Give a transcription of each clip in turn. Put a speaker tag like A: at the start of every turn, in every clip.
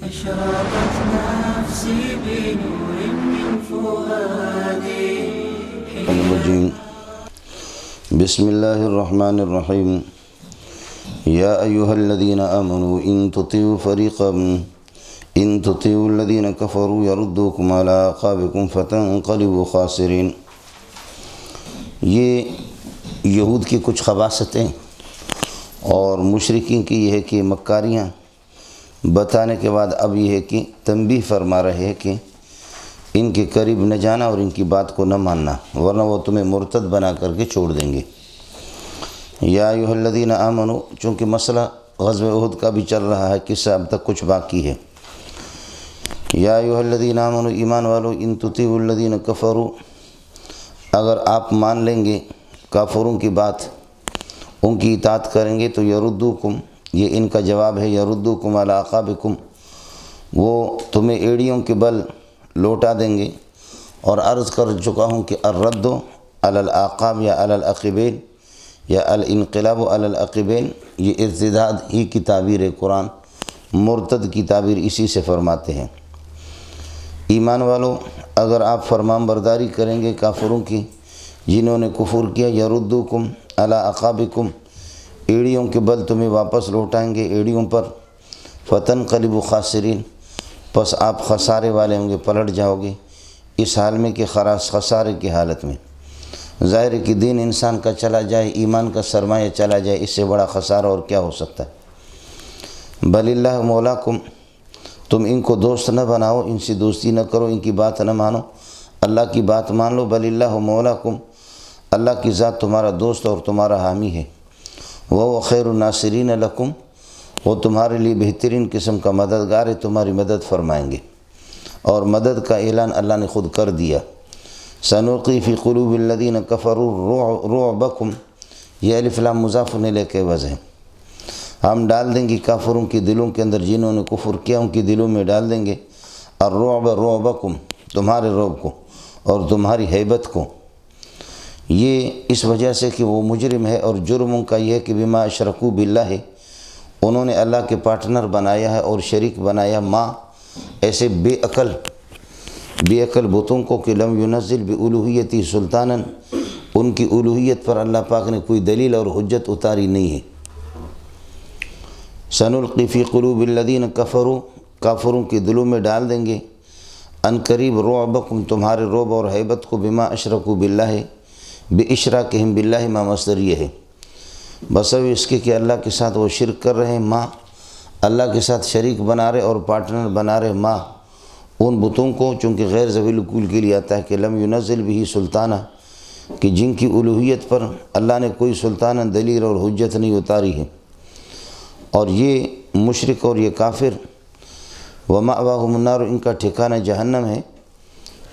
A: أشرقت نفسي بنور من فؤادي
B: الرجيم بسم الله الرحمن الرحيم يا أيها الذين آمنوا إن تطيعوا الذين كفروا يردوكم على أعقابكم فتنقلبوا خاسرين۔ یہ یہود کی کچھ خباثتیں اور مشرکین کی یہ ہے کہ مکاریاں بتانے کے بعد اب یہ ہے کہ تنبیہ فرما رہے ہیں کہ ان کے قریب نہ جانا اور ان کی بات کو نہ ماننا، ورنہ وہ تمہیں مرتد بنا کر کے چھوڑ دیں گے۔ یا ایھا الذین آمنوا، چونکہ مسئلہ غزوہ احد کا بھی چل رہا ہے، قصہ اب تک کچھ باقی ہے۔ یا ایھا الذین آمنوا، ایمان والو، ان تطیعوا الذین کفروا، اگر آپ مان لیں گے کافروں کی بات، ان کی اطاعت کریں گے تو یردوکم، یہ ان کا جواب ہے، یردوکم علی اعقابکم، وہ تمہیں ایڑیوں کے بل لوٹا دیں گے۔ اور عرض کر چکا ہوں کہ الرد علی الاعقاب یا علی العقبین یا الانقلاب علی العقبین، یہ ارتداد ہی کی تعبیر ہے، قرآن مرتد کی تعبیر اسی سے فرماتے ہیں۔ ایمان والو، اگر آپ فرمان برداری کریں گے کافروں کی جنہوں نے کفر کیا، یردوکم علی اعقابکم، ایڑیوں کے بل تمہیں واپس لوٹائیں گے ایڑیوں پر، فتنقلبوا خاسرین، پس آپ خسارے والے ہوں گے، پلٹ جاؤ گے اس حال میں کہ خسارے کی حالت میں۔ ظاہر ہے کہ دین انسان کا چلا جائے، ایمان کا سرمایہ چلا جائے، اس سے بڑا خسارہ اور کیا ہو سکتا ہے۔ بل اللہ مولاکم، تم ان کو دوست نہ بناؤ، ان سے دوستی نہ کرو، ان کی بات نہ مانو، اللہ کی بات مان لو۔ بل اللہ مولاکم، اللہ کی ذات تمہارا دوست اور تمہارا حامی ہے۔ وہ خیر الناصرین لکم، وہ تمہارے لیے بہترین قسم کا مددگار ہے، تمہاری مدد فرمائیں گے، اور مدد کا اعلان اللہ نے خود کر دیا۔ سنلقی فی قلوب الذین کفروا رعبکم، یہ الف لام مضاف الیہ کے عوض ہے۔ ہم ڈال دیں گے کافروں کے دلوں کے اندر، جنہوں نے کفر کیا ان کے دلوں میں ڈال دیں گے الرعب رعبکم، تمہارے رعب کو اور تمہاری ہیبت کو۔ یہ اس وجہ سے کہ وہ مجرم ہے، اور جرموں کا یہ ہے کہ بما اشرکوا باللہ، انہوں نے اللہ کے پارٹنر بنایا ہے اور شریک بنایا، ماں ایسے بے عقل بتوں کو کہ لم ینزل بألوہیتی سلطانا، ان کی الوہیت پر اللہ پاک نے کوئی دلیل اور حجت اتاری نہیں ہے۔ سنلقی فی قلوب الذین کفروا، کافروں کے دلوں میں ڈال دیں گے ان قریب رعبکم، تمہارے رعب اور ہیبت کو، بما اشرکوا باللہ، باشراکہم باللہ، ما مصدر یہ ہے، بسو اس کے کہ اللہ کے ساتھ وہ شرک کر رہے ہیں، ماں اللہ کے ساتھ شریک بنا رہے اور پارٹنر بنا رہے ماں ان بتوں کو، چونکہ غیر ذوی العقول کے لیے آتا ہے کہ لم ینزل بھی سلطانہ، کہ جن کی الوہیت پر اللہ نے کوئی سلطانہ دلیل اور حجت نہیں اتاری ہے۔ اور یہ مشرک اور یہ کافر، ومأواہم النار، ان کا ٹھکانہ جہنم ہے،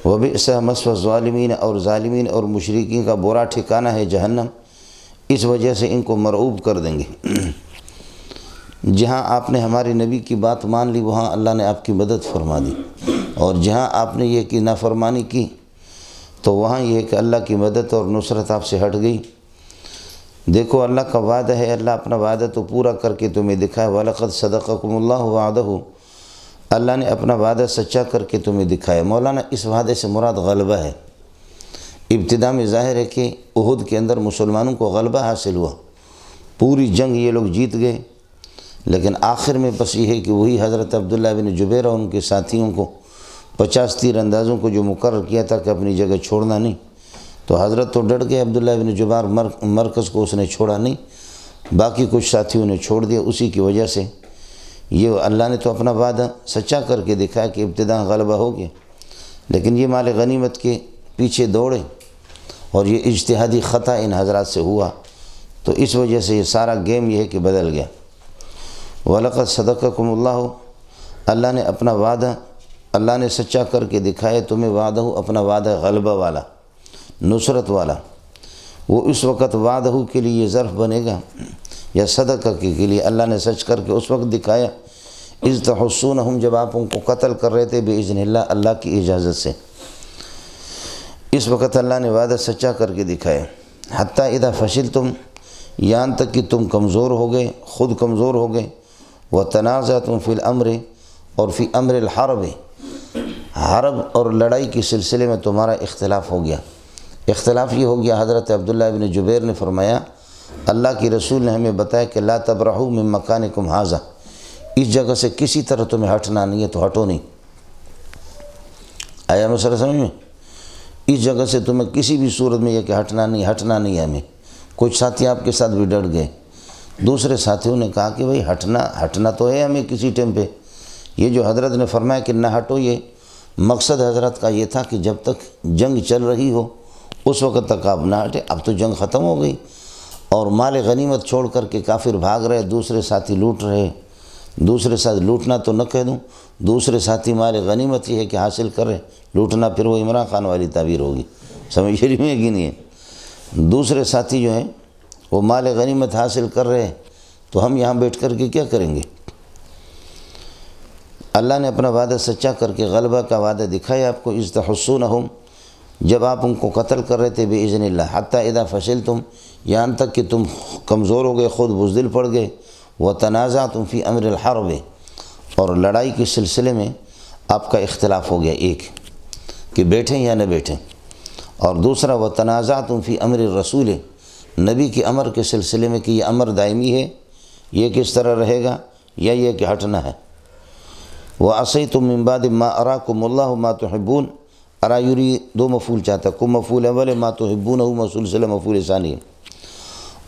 B: وبئس مثوى الظالمین، اور ظالمین اور مشرکین کا برا ٹھکانہ ہے جہنم، اس وجہ سے ان کو مرعوب کر دیں گے۔ جہاں آپ نے ہمارے نبی کی بات مان لی، وہاں اللہ نے آپ کی مدد فرما دی، اور جہاں آپ نے یہ کہ نافرمانی کی تو وہاں یہ ہے کہ اللہ کی مدد اور نصرت آپ سے ہٹ گئی۔ دیکھو اللہ کا وعدہ ہے، اللہ اپنا وعدہ تو پورا کر کے تمہیں دکھایا، وَلَقَدْ صَدَقَكُمُ اللَّهُ وَعْدَهُ، اللہ نے اپنا وعدہ سچا کر کے تمہیں دکھایا۔ مولانا اس وعدے سے مراد غلبہ ہے۔ ابتدا میں ظاہر ہے کہ احد کے اندر مسلمانوں کو غلبہ حاصل ہوا، پوری جنگ یہ لوگ جیت گئے، لیکن آخر میں بس یہ ہے کہ وہی حضرت عبداللہ بن جبیر اور ان کے ساتھیوں کو 50 تیر اندازوں کو جو مقرر کیا تھا کہ اپنی جگہ چھوڑنا نہیں، تو حضرت تو ڈٹ گئے، عبداللہ بن جبیر مرکز کو اس نے چھوڑا نہیں، باقی کچھ ساتھیوں نے چھوڑ دیا۔ اسی کی وجہ سے یہ اللہ نے تو اپنا وعدہ سچا کر کے دکھایا کہ ابتدا غلبہ ہو گیا، لیکن یہ مال غنیمت کے پیچھے دوڑے اور یہ اجتہادی خطا ان حضرات سے ہوا، تو اس وجہ سے یہ سارا گیم یہ ہے کہ بدل گیا۔ وَلَقَدْ صَدَقَكُمُ اللَّهُ، اللہ نے اپنا وعدہ، اللہ نے سچا کر کے دکھایا تمہیں وعدہ، اپنا وعدہ غلبہ والا، نصرت والا۔ وہ اس وقت وعدہ کے لیے یہ ظرف بنے گا، یا صدقہ کے لیے اللہ نے سچ کر کے اس وقت دکھایا، اذ تحسونہم، جب آپ ان کو قتل کر رہے تھے، بإذن اللہ، اللہ کی اجازت سے، اس وقت اللہ نے وعدہ سچا کر کے دکھایا۔ حتیٰ اذا فشلتم، یہاں تک کہ تم کمزور ہو گئے، خود کمزور ہو گئے، وتنازعتم فی الامر، اور فی امر الحرب، حرب اور لڑائی کے سلسلے میں تمہارا اختلاف ہو گیا۔ اختلاف یہ ہو گیا، حضرت عبداللہ ابن جبیر نے فرمایا اللہ کی رسول نے ہمیں بتایا کہ لا تبرحوا من مکانکم ھذا، اس جگہ سے کسی طرح تمہیں ہٹنا نہیں ہے تو ہٹو نہیں۔ آیا مسئلہ سمجھ میں؟ اس جگہ سے تمہیں کسی بھی صورت میں یہ کہ ہٹنا نہیں ہے ہمیں۔ کچھ ساتھی آپ کے ساتھ بھی ڈٹ گئے، دوسرے ساتھیوں نے کہا کہ بھئی ہٹنا تو ہے ہمیں کسی ٹائم پہ، یہ جو حضرت نے فرمایا کہ نہ ہٹو، یہ مقصد حضرت کا یہ تھا کہ جب تک جنگ چل رہی ہو اس وقت تک آپ نہ ہٹے۔ اب تو جنگ ختم ہو گئی اور مال غنیمت چھوڑ کر کے کافر بھاگ رہے، دوسرے ساتھی لوٹ رہے۔ دوسرے ساتھ لوٹنا تو نہ کہہ دوں، دوسرے ساتھی مال غنیمت یہ ہے کہ حاصل کر رہے، لوٹنا پھر وہ عمران خان والی تعبیر ہوگی، سمجھ رہی میں کہ نہیں ہے؟ دوسرے ساتھی جو ہیں وہ مال غنیمت حاصل کر رہے، تو ہم یہاں بیٹھ کر کے کیا کریں گے؟ اللہ نے اپنا وعدہ سچا کر کے غلبہ کا وعدہ دکھایا آپ کو۔ اذ تحصونہم، جب آپ ان کو قتل کر رہے تھے باذن اللہ، حتی اذا فشلتم، یہاں تک کہ تم کمزور ہو گئے، خود بزدل پڑ گئے، وتنازعتم فی امر الحرب، اور لڑائی کے سلسلے میں آپ کا اختلاف ہو گیا، ایک کہ بیٹھیں یا نہ بیٹھیں، اور دوسرا وتنازعتم فی امر الرسول، نبی کے امر کے سلسلے میں کہ یہ امر دائمی ہے، یہ کس طرح رہے گا، یا یہ کہ ہٹنا ہے۔ وَعَصَيْتُم مِّن بَعْدِ مَا أَرَاكُمُ اللَّهُ مَا تُحِبُّونَ، ارایوری دو مفعول چاہتا، کم مفعول اول ما تحبونہ مسلسل مفعول ثانی،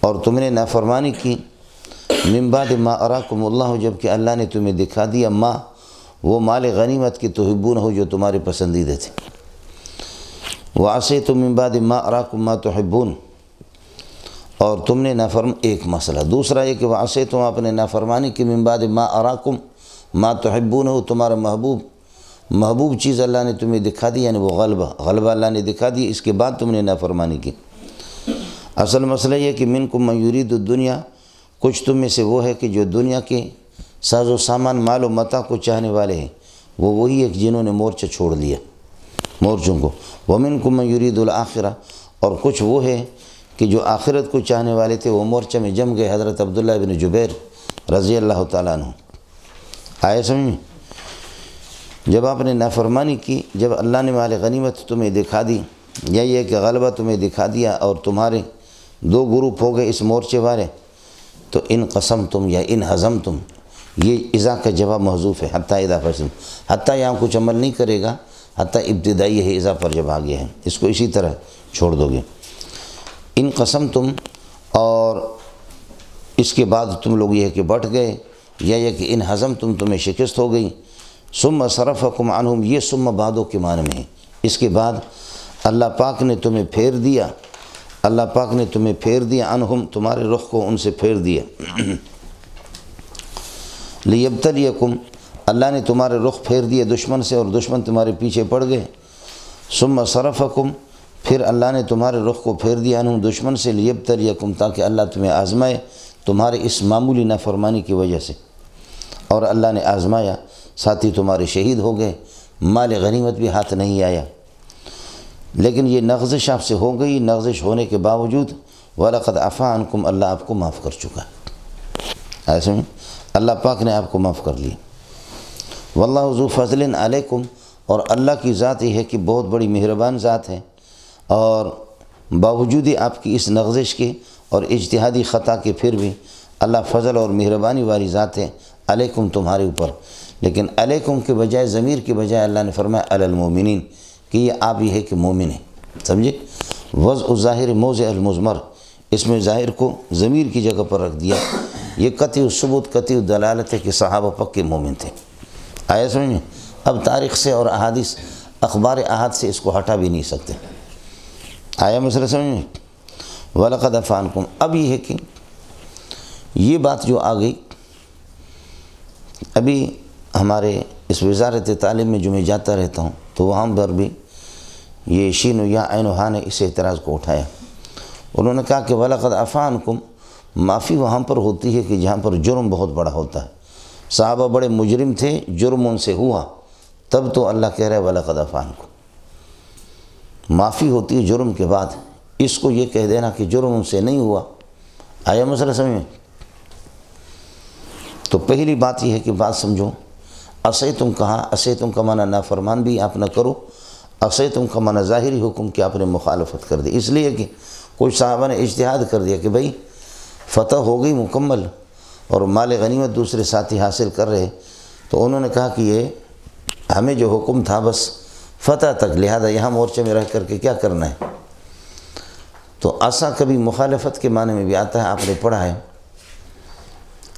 B: اور تم نے نافرمانی کی من بعد ما اراکم اللہ، جب کہ اللہ نے تمہیں دکھا دیا ما، وہ مال غنیمت کی تحبونہ جو تمہارے پسندیدہ تھے۔ وعصیتم من بعد ما اراکم ما تحبون، اور تم نے ایک مسئلہ، دوسرا یہ کہ وعصیتم، آپ نے نافرمانی کی من بعد ما اراکم ما تحبونہ، تمہارا محبوب چیز اللہ نے تمہیں دکھا دی، یعنی وہ غلبہ اللہ نے دکھا دی، اس کے بعد تم نے نافرمانی کی۔ اصل مسئلہ یہ کہ منکم من یرید الدنیا، کچھ تم میں سے وہ ہے کہ جو دنیا کے ساز و سامان، مال و متاع کو چاہنے والے ہیں، وہ وہی ایک جنہوں نے مورچہ چھوڑ لیا، مورچوں کو۔ ومنکم من یرید الآخرہ، اور کچھ وہ ہے کہ جو آخرت کو چاہنے والے تھے، وہ مورچہ میں جم گئے، حضرت عبداللہ بن جبیر رضی اللہ تعالیٰ عنہ۔ آئے سمجھ میں؟ جب آپ نے نافرمانی کی، جب اللہ نے مال غنیمت تمہیں دکھا دی، یا یہ کہ غلبہ تمہیں دکھا دیا، اور تمہارے دو گروپ ہو گئے اس مورچے والے، تو ان قسم تم یا ان ہضم تم، یہ اذا کا جواب محذوف ہے، حتی اذا فشلتم، حتی یہاں کچھ عمل نہیں کرے گا، حتی ابتدائی ہے، اذا پر جب آگے ہے، اس کو اسی طرح چھوڑ دو گے۔ ان قسم تم، اور اس کے بعد تم لوگ یہ کہ بٹ گئے، یا یہ کہ ان ہضم تمہیں شکست ہو گئی۔ ثم صرفکم عنہم، یہ ثم بعدو کے معنی میں ہے، اس کے بعد اللہ پاک نے تمہیں پھیر دیا، اللہ پاک نے تمہیں پھیر دیا، عنہم، تمہارے رخ کو ان سے پھیر دیا۔ لیبتلیکم، اللہ نے تمہارے رخ پھیر دیے دشمن سے، اور دشمن تمہارے پیچھے پڑ گئے۔ ثم صرفکم، پھر اللہ نے تمہارے رخ کو پھیر دیا، عنہم، دشمن سے، لیبتلیکم، تاکہ اللہ تمہیں آزمائے تمہارے اس معمولی نافرمانی کی وجہ سے، اور اللہ نے آزمایا، ساتھی تمہارے شہید ہو گئے، مال غنیمت بھی ہاتھ نہیں آیا، لیکن یہ نغزش آپ سے ہو گئی، نغزش ہونے کے باوجود وَلَقَدْ عَفَا عَنْكُمْ، اللہ آپ کو معاف کر چکا ہے، ایسے میں اللہ پاک نے آپ کو معاف کر لی۔ وَاللَّهُ ذُو فَضْلٍ عَلَيْكُمْ، اور اللہ کی ذات یہ ہے کہ بہت بڑی مہربان ذات ہے، اور باوجود آپ کی اس نغزش کے اور اجتہادی خطا کے پھر بھی اللہ فضل اور مہربانی والی ذات ہے، علیکم، تمہارے اوپر۔ لیکن علیکم کے بجائے، ضمیر کے بجائے اللہ نے فرمایا علی المومنین، کہ یہ آپ یہ ہے کہ مومن ہے، سمجھے؟ وضع الظاہر موضع المضمر، اس میں ظاہر کو ضمیر کی جگہ پر رکھ دیا، یہ قطعی الثبوت، قطعی دلالت ہے کہ صحابہ پکے مومن تھے۔ آیا سمجھ میں؟ اب تاریخ سے اور احادیث، اخبار احاد سے اس کو ہٹا بھی نہیں سکتے۔ آیا مسئلہ سمجھ میں؟ وَلَقَدْ عَفَا عَنْكُمْ، اب یہ ہے کہ یہ بات جو آ گئی، ابھی ہمارے اس وزارت تعلیم میں جو میں جاتا رہتا ہوں، تو وہاں پر بھی یہ شین و یا عین و ہا نے اس اعتراض کو اٹھایا۔ انہوں نے کہا کہ وَلَقَدْ عَفَا عَنْكُمْ، معافی وہاں پر ہوتی ہے کہ جہاں پر جرم بہت بڑا ہوتا ہے، صحابہ بڑے مجرم تھے، جرم ان سے ہوا، تب تو اللہ کہہ رہا ہے وَلَقَدْ عَفَا عَنْكُمْ، معافی ہوتی ہے جرم کے بعد، اس کو یہ کہہ دینا کہ جرم ان سے نہیں ہوا۔ آیا مسئلہ سمجھ میں؟ تو پہلی بات یہ ہے کہ بات سمجھو، عصیتم کہا، عصیتم کا معنی نافرمان بھی آپ نہ کرو، عصیتم کا معنی ظاہری حکم کہ آپ نے مخالفت کر دی، اس لیے کہ کچھ صحابہ نے اجتہاد کر دیا کہ بھئی فتح ہو گئی مکمل اور مال غنیمت دوسرے ساتھی حاصل کر رہے، تو انہوں نے کہا کہ یہ ہمیں جو حکم تھا بس فتح تک، لہذا یہاں مورچے میں رہ کر کے کیا کرنا ہے۔ تو عصا کبھی مخالفت کے معنی میں بھی آتا ہے، آپ نے پڑھا ہے،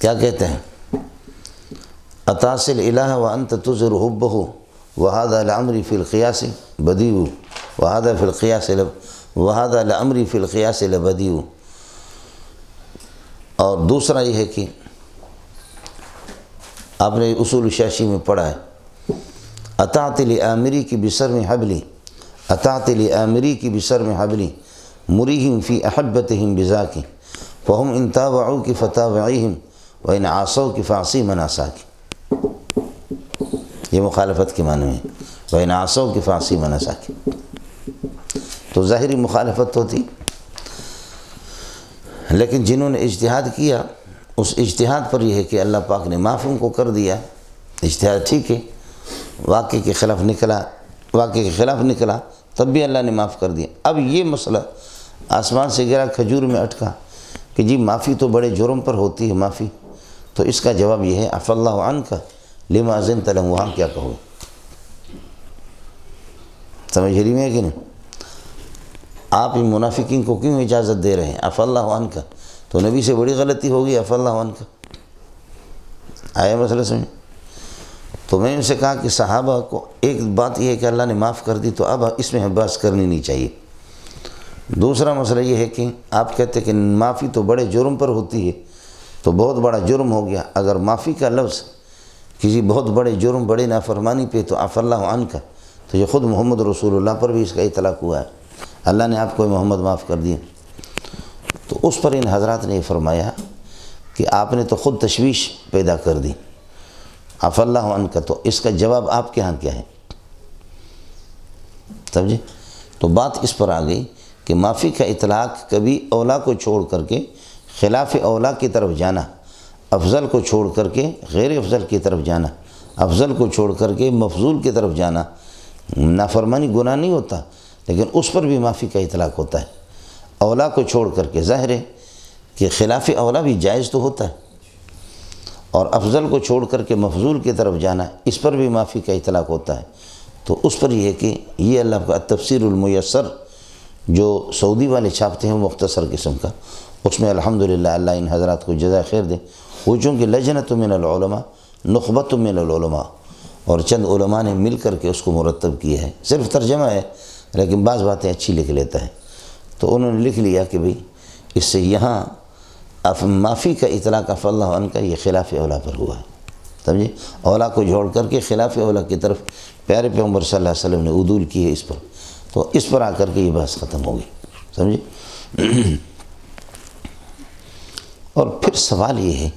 B: کیا کہتے ہیں، اتاصل الہ وانت تظہر حبہ وہذا لعمری فی القیاس بدیع وہذا لعمری فی القیاس لبدیع۔ اور دوسرا یہ ہے کہ آپ نے اصول شاشی میں پڑھا ہے، اطاعت لآمری کی بسرم حبلی، اطاعت لآمری کی بسرم حبلی مریہم فی احبتہم بذاکی فہم ان تابعوا کی فتابعیہم وان عاصوا کی فعصی من عصاکی۔ یہ مخالفت کے معنی میں، وان عاصوا کی فعصی من عصاکی، تو ظاہری مخالفت ہوتی، لیکن جنہوں نے اجتہاد کیا اس اجتہاد پر یہ ہے کہ اللہ پاک نے معاف ان کو کر دیا، اجتہاد ٹھیک ہے، واقعے کے خلاف نکلا تب بھی اللہ نے معاف کر دیا۔ اب یہ مسئلہ آسمان سے گرا کھجور میں اٹکا کہ جی معافی تو بڑے جرم پر ہوتی ہے معافی، تو اس کا جواب یہ ہے عفا اللہ عنک لما اذنت لهم، وہاں کیا کہو، سمجھ رہی میں ہے کہ نہیں؟ آپ ان منافقین کو کیوں اجازت دے رہے ہیں عفا اللہ عنک؟ تو نبی سے بڑی غلطی ہوگی عفا اللہ عنک، آیا مسئلہ سمجھ؟ تو میں ان سے کہا کہ صحابہ کو ایک بات یہ ہے کہ اللہ نے معاف کر دی، تو اب اس میں بحث کرنی نہیں چاہیے۔ دوسرا مسئلہ یہ ہے کہ آپ کہتے ہیں کہ معافی تو بڑے جرم پر ہوتی ہے، تو بہت بڑا جرم ہو گیا اگر معافی کا لفظ کسی بہت بڑے جرم بڑے نافرمانی پہ تو عفا اللہ عنک، تو یہ خود محمد رسول اللہ پر بھی اس کا اطلاق ہوا ہے، اللہ نے آپ کو محمد معاف کر دیا۔ تو اس پر ان حضرات نے یہ فرمایا کہ آپ نے تو خود تشویش پیدا کر دی، عفا اللہ عنک، تو اس کا جواب آپ کے ہاں کیا ہے؟ سمجھے؟ تو بات اس پر آ گئی کہ معافی کا اطلاق کبھی اولا کو چھوڑ کر کے خلاف اولا کی طرف جانا، افضل کو چھوڑ کر کے غیر افضل کی طرف جانا، افضل کو چھوڑ کر کے مفضول کی طرف جانا، نافرمانی گناہ نہیں ہوتا، لیکن اس پر بھی معافی کا اطلاق ہوتا ہے۔ اولا کو چھوڑ کر کے ظاہر ہے کہ خلاف اولا بھی جائز تو ہوتا ہے، اور افضل کو چھوڑ کر کے مفضول کی طرف جانا، اس پر بھی معافی کا اطلاق ہوتا ہے۔ تو اس پر یہ ہے کہ یہ اللہ کا تفسیر المیسر جو سعودی والے چھاپتے ہیں مختصر قسم کا، اس میں الحمدللہ اللہ ان حضرات کو جزائے خیر دے، وہ چونکہ لجنۃ من العلماء نخبۃ من العلماء، اور چند علماء نے مل کر کے اس کو مرتب کیا ہے، صرف ترجمہ ہے لیکن بعض باتیں اچھی لکھ لیتا ہے، تو انہوں نے لکھ لیا کہ بھئی اس سے یہاں معافی کا اطلاق عفا اللہ عنہ کا یہ خلاف اولا پر ہوا ہے، سمجھے؟ اولا کو جوڑ کر کے خلاف اولا کی طرف پیارے پیغمبر صلی اللہ علیہ وسلم نے عدول کی ہے اس پر، تو اس پر آ کر کے یہ بحث ختم ہو گئی، سمجھے؟ اور پھر سوال یہ ہے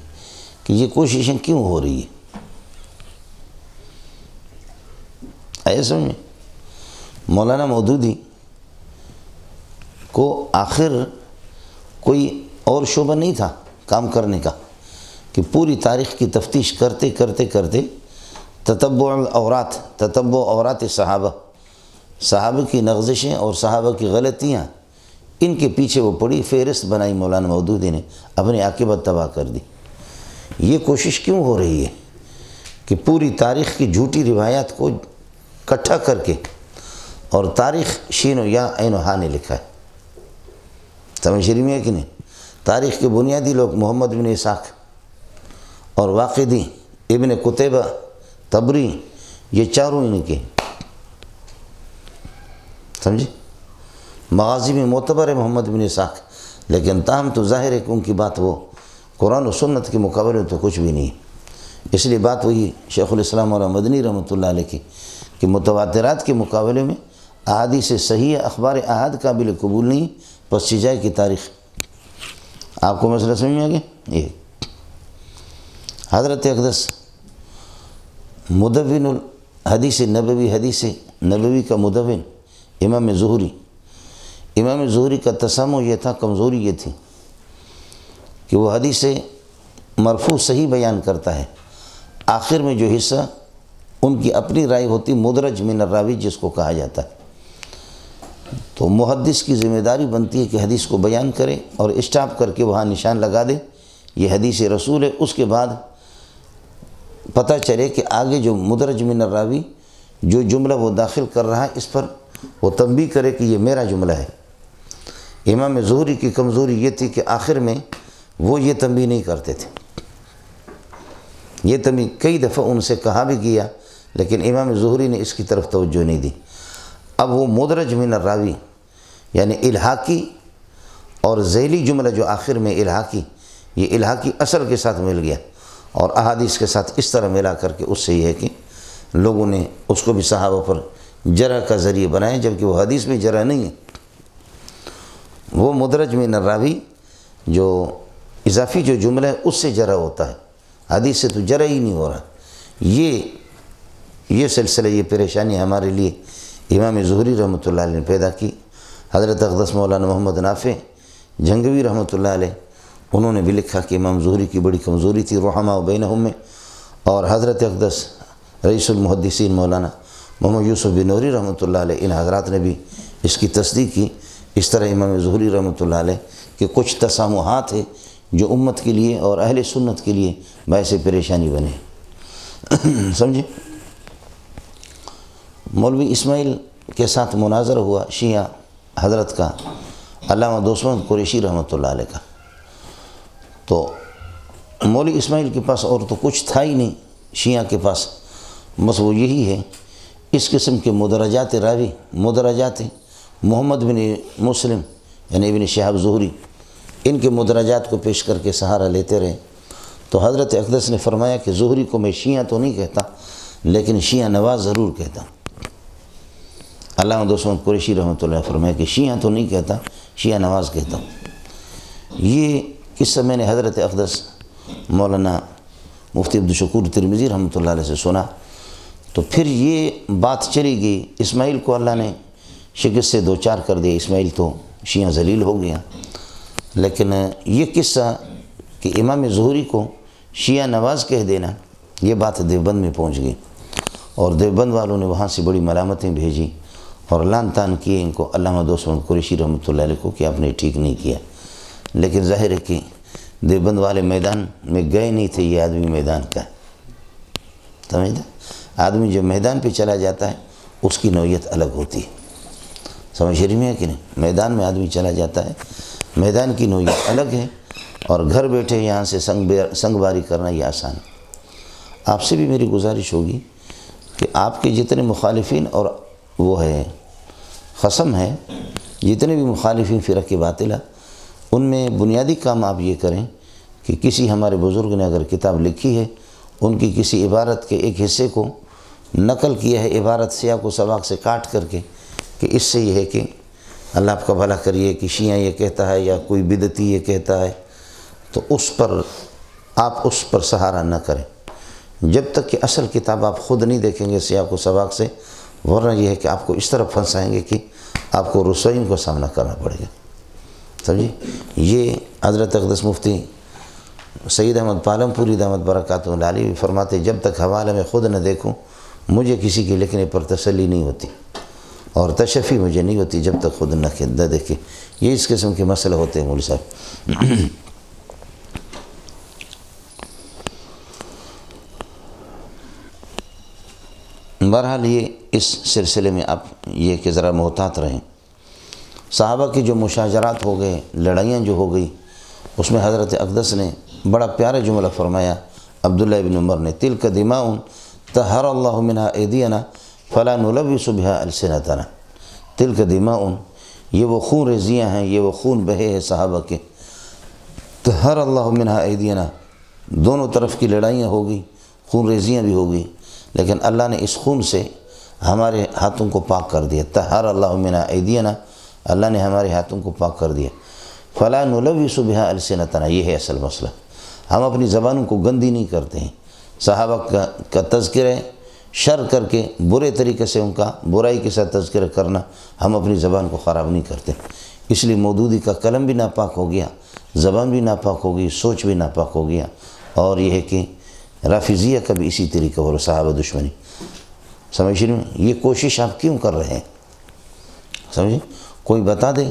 B: کہ یہ کوششیں کیوں ہو رہی ہیں؟ ایسے سمجھے؟ مولانا مودودی کو آخر کوئی اور شعبہ نہیں تھا کام کرنے کا کہ پوری تاریخ کی تفتیش کرتے کرتے کرتے تتبع عورات صحابہ کی نغزشیں اور صحابہ کی غلطیاں، ان کے پیچھے وہ پڑی فہرست بنائی مولانا مودودی نے، اپنی عاقبت تباہ کر دی۔ یہ کوشش کیوں ہو رہی ہے کہ پوری تاریخ کی جھوٹی روایات کو اکٹھا کر کے، اور تاریخ شین و یا عین و ہا نے لکھا ہے، سمجھ رہی میں ہے کہ نہیں؟ تاریخ کے بنیادی لوگ محمد بن اسحاق اور واقدی، ابن قتیبہ، طبری، یہ چاروں ان کے، سمجھے؟ مغازی میں معتبر ہے محمد بن اسحاق، لیکن تاہم تو ظاہر ہے کہ ان کی بات وہ قرآن و سنت کے مقابلے میں تو کچھ بھی نہیں، اس لیے بات وہی شیخ الاسلام اور مدنی رحمۃ اللہ علیہ کی کہ متواترات کے مقابلے میں احادیث صحیح اخبار احاد قابل قبول نہیں، پس چیزائے کی تاریخ۔ آپ کو مسئلہ سمجھ میں آ گیا؟ یہ حضرت اقدس مدون الحدیث نبوی، حدیث نبوی کا مدون امام ظہری کا تسامح یہ تھا، کمزوری یہ تھی کہ وہ حدیث مرفوع صحیح بیان کرتا ہے، آخر میں جو حصہ ان کی اپنی رائے ہوتی مدرج من الراوی جس کو کہا جاتا ہے۔ تو محدث کی ذمہ داری بنتی ہے کہ حدیث کو بیان کرے اور اسٹاپ کر کے وہاں نشان لگا دے یہ حدیث رسول ہے۔ اس کے بعد پتہ چلے کہ آگے جو مدرج من الراوی جو جملہ وہ داخل کر رہا ہے اس پر وہ تنبیہ کرے کہ یہ میرا جملہ ہے۔ امام زہری کی کمزوری یہ تھی کہ آخر میں وہ یہ تنبیہ نہیں کرتے تھے۔ یہ تنبیہ کئی دفعہ ان سے کہا بھی گیا لیکن امام زہری نے اس کی طرف توجہ نہیں دی۔ اب وہ مدرج من الراوی یعنی الحاقی اور ذیلی جملہ جو آخر میں الحاقی، یہ الحاقی اصل کے ساتھ مل گیا اور احادیث کے ساتھ اس طرح ملا کر کے اس سے یہ ہے کہ لوگوں نے اس کو بھی صحابہ پر جرح کا ذریعہ بنایا جبکہ وہ حدیث میں جرح نہیں ہے۔ وہ مدرج من الراوی جو اضافی جو جملہ ہے اس سے جرح ہوتا ہے، حدیث سے تو جرح ہی نہیں ہو رہا۔ یہ سلسلہ یہ پریشانی ہمارے لیے امام زہری رحمۃ اللہ علیہ نے پیدا کی۔ حضرت اقدس مولانا محمد نافع جھنگوی رحمۃ اللہ علیہ انہوں نے بھی لکھا کہ امام زہری کی بڑی کمزوری تھی رحماء بینہم میں، اور حضرت اقدس رئیس المحدثین مولانا محمد یوسف بنوری رحمۃ اللہ علیہ ان حضرات نے بھی اس کی تصدیق کی۔ اس طرح امام زہری رحمۃ اللہ علیہ کہ کچھ تسامحات ہیں جو امت کے لیے اور اہل سنت کے لیے باعث پریشانی بنے۔ سمجھے؟ مولوی اسماعیل کے ساتھ مناظر ہوا شیعہ حضرت کا، علامہ دوستمند قریشی رحمۃ اللہ علیہ کا، تو مولوی اسماعیل کے پاس اور تو کچھ تھا ہی نہیں شیعہ کے پاس، بس وہ یہی ہے اس قسم کے مدرجات راوی، مدرجات محمد بن مسلم یعنی ابن شہاب زہری، ان کے مدرجات کو پیش کر کے سہارا لیتے رہے۔ تو حضرت اقدس نے فرمایا کہ زہری کو میں شیعہ تو نہیں کہتا لیکن شیعہ نواز ضرور کہتا ہوں۔ علامہ دوستمند قریشی رحمۃ اللہ فرمایا کہ شیعہ تو نہیں کہتا، شیعہ نواز کہتا ہوں۔ یہ قصہ میں نے حضرت اقدس مولانا مفتی عبدالشکور ترمذی رحمۃ اللہ علیہ سے سنا، تو پھر یہ بات چلی گئی۔ اسماعیل کو اللہ نے شکست سے دوچار کر دیا، اسماعیل تو شیعہ ذلیل ہو گیا۔ لیکن یہ قصہ کہ امام زہری کو شیعہ نواز کہہ دینا، یہ بات دیوبند میں پہنچ گئی اور دیوبند والوں نے وہاں سے بڑی ملامتیں بھیجی اور لعن طعن کیے ان کو، علامہ دوستمند قریشی رحمۃ اللہ علیہ کو، کہ آپ نے ٹھیک نہیں کیا۔ لیکن ظاہر ہے کہ دیوبند والے میدان میں گئے نہیں تھے، یہ آدمی میدان کا ہے، سمجھتے؟ آدمی جب میدان پہ چلا جاتا ہے اس کی نوعیت الگ ہوتی ہے، سمجھ رہی میں ہے کہ نہیں؟ میدان میں آدمی چلا جاتا ہے، میدان کی نوعیت الگ ہے، اور گھر بیٹھے یہاں سے سنگ باری کرنا یہ آسان ہے۔ آپ سے بھی میری گزارش ہوگی کہ آپ کے جتنے مخالفین اور وہ ہے خصم ہے، جتنے بھی مخالفین فرق باطلہ، ان میں بنیادی کام آپ یہ کریں کہ کسی ہمارے بزرگ نے اگر کتاب لکھی ہے ان کی کسی عبارت کے ایک حصے کو نقل کیا ہے، عبارت سیاق و سباق سے کاٹ کر کے، کہ اس سے یہ ہے کہ اللہ آپ کا بھلا کریے کہ شیعہ یہ کہتا ہے یا کوئی بدعتی یہ کہتا ہے، تو آپ اس پر سہارا نہ کریں جب تک کہ اصل کتاب آپ خود نہیں دیکھیں گے سیاق و سباق سے، ورنہ یہ ہے کہ آپ کو اس طرح پھنسائیں گے کہ آپ کو رسوائیوں کا سامنا کرنا پڑے گا، سمجھے؟ یہ حضرت اقدس مفتی سید احمد پالم پوری دامت برکاتہ علیہ بھی فرماتے جب تک حوالہ میں خود نہ دیکھوں مجھے کسی کے لکھنے پر تسلی نہیں ہوتی اور تشفی مجھے نہیں ہوتی جب تک خود نہ دیکھے۔ یہ اس قسم کے مسئلہ ہوتے ہیں مولوی صاحب۔ بہرحال یہ اس سلسلے میں آپ یہ کہ ذرا محتاط رہیں۔ صحابہ کی جو مشاجرات ہو گئے، لڑائیاں جو ہو گئی، اس میں حضرت اقدس نے بڑا پیارا جملہ فرمایا عبداللہ ابن عمر نے، تلک دماء طہر اللہ منہا ایدینا فلا نلوث بہا السنتنا۔ تلک دماء، یہ وہ خون ریزیاں ہیں، یہ وہ خون بہے ہیں صحابہ کے، طہر اللہ منہا ایدینا، دونوں طرف کی لڑائیاں ہو گئی، خون ریزیاں بھی ہو گئی، لیکن اللہ نے اس خون سے ہمارے ہاتھوں کو پاک کر دیا، طہر اللہ منہا ایدینا، اللہ نے ہمارے ہاتھوں کو پاک کر دیا، فلا نلوث بہا السنتنا، یہ ہے اصل مسئلہ۔ ہم اپنی زبانوں کو گندی نہیں کرتے ہیں، صحابہ کا تذکرہ شر کر کے برے طریقے سے ان کا برائی کے ساتھ تذکرہ کرنا، ہم اپنی زبان کو خراب نہیں کرتے، اس لیے مودودی کا قلم بھی ناپاک ہو گیا، زبان بھی ناپاک ہو گئی، سوچ بھی ناپاک ہو گیا، اور یہ ہے کہ رافضیہ کا بھی اسی طریقہ اور صحابہ دشمنی۔ سمجھ رہے ہیں؟ یہ کوشش آپ کیوں کر رہے ہیں؟ سمجھے؟ کوئی بتا دے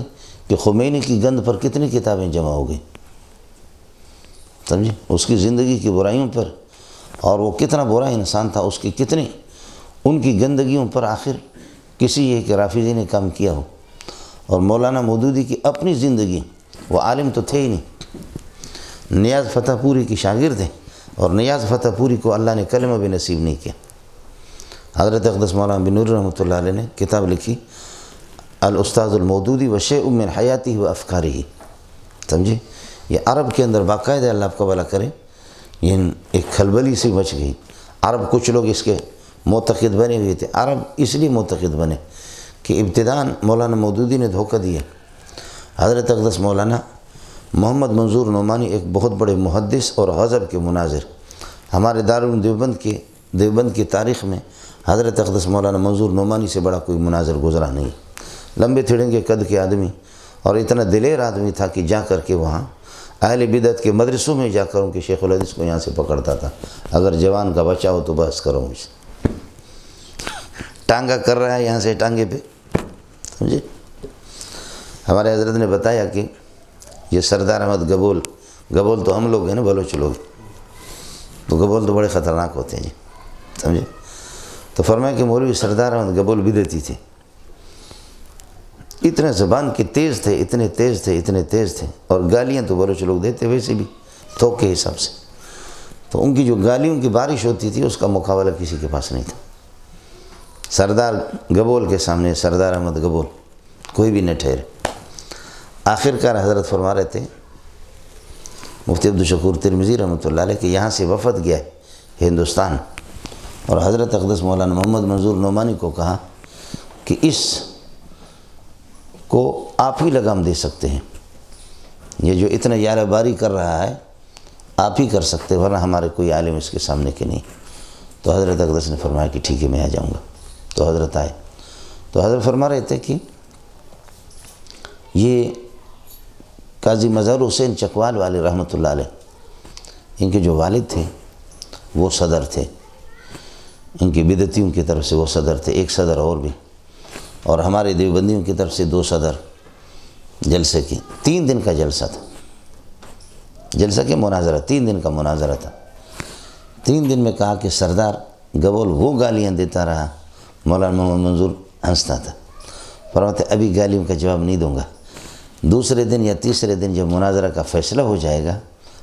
B: کہ خمینی کی گند پر کتنی کتابیں جمع ہو گئی، سمجھے؟ اس کی زندگی کی برائیوں پر، اور وہ کتنا برا انسان تھا، اس کی کتنی ان کی گندگیوں پر آخر کسی ایک رافضی نے کام کیا ہو۔ اور مولانا مودودی کی اپنی زندگی، وہ عالم تو تھے ہی نہیں، نیاز فتح پوری کی شاگرد تھے، اور نیاز فتح پوری کو اللہ نے کلمہ بھی نصیب نہیں کیا۔ حضرت اقدس مولانا بن نور رحمۃ اللہ علیہ نے کتاب لکھی الاستاذ المودودی وشیء من حیاتی و افکاری، سمجھے؟ یہ عرب کے اندر باقاعدہ، اللہ آپ کا بھلا کرے، یہ ایک کھلبلی سی مچ گئی۔ عرب کچھ لوگ اس کے معتقد بنے ہوئے تھے۔ عرب اس لیے معتقد بنے کہ ابتداً مولانا مودودی نے دھوکہ دیا۔ حضرت اقدس مولانا محمد منظور نعمانی ایک بہت بڑے محدث اور غضب کے مناظر، ہمارے دارالعلوم دیوبند کی تاریخ میں حضرت اقدس مولانا منظور نعمانی سے بڑا کوئی مناظر گزرا نہیں۔ لمبے تھڑنگے قد کے آدمی، اور اتنا دلیر آدمی تھا کہ جا کر کے وہاں اہل بدعت کے مدرسوں میں جا کر ان کے شیخ الحدیث کو یہاں سے پکڑتا تھا، اگر جوان کا بچہ ہو تو بحث کرو مجھ سے، ٹانگا کر رہا ہے یہاں سے ٹانگے پہ، سمجھے؟ ہمارے حضرت نے بتایا کہ یہ سردار احمد گبول تو ہم لوگ ہیں نا، بلوچ لوگ، تو گبول تو بڑے خطرناک ہوتے ہیں جی، سمجھے؟ تو فرمایا کہ مولوی سردار احمد گبول بدعتی تھے، اتنے زبان کے تیز تھے، اتنے تیز تھے، اور گالیاں تو بلوچ لوگ دیتے ویسے بھی تھوک کے حساب سے، تو ان کی جو گالیوں کی بارش ہوتی تھی اس کا مقابلہ کسی کے پاس نہیں تھا۔ سردار گبول کے سامنے سردار احمد گبول کوئی بھی نہ ٹھہرے۔ آخرکار حضرت فرما رہے تھے مفتی عبدالشکور ترمذی رحمۃ اللہ علیہ کہ یہاں سے وفد گیا ہے ہندوستان، اور حضرت اقدس مولانا محمد منظور نعمانی کو کہا کہ اس کو آپ ہی لگام دے سکتے ہیں، یہ جو اتنا یارہ باری کر رہا ہے آپ ہی کر سکتے، ورنہ ہمارے کوئی عالم اس کے سامنے کے نہیں۔ تو حضرت اقدس نے فرمایا کہ ٹھیک ہے میں آ جاؤں گا، تو حضرت آئے۔ تو حضرت فرما رہے تھے کہ یہ قاضی مظہر حسین چکوال والے رحمۃ اللہ علیہ، ان کے جو والد تھے وہ صدر تھے، ان کی بدعتیوں کی طرف سے وہ صدر تھے، ایک صدر اور بھی، اور ہمارے دیوبندیوں کی طرف سے 2 صدر جلسے کی۔ 3 دن کا جلسہ تھا، جلسہ کے مناظرہ 3 دن کا مناظرہ تھا۔ 3 دن میں کہا کہ سردار گبول وہ گالیاں دیتا رہا، مولانا محمد منظور ہنستا تھا، فرماتے ابھی گالیوں کا جواب نہیں دوں گا، دوسرے دن یا تیسرے دن جب مناظرہ کا فیصلہ ہو جائے گا،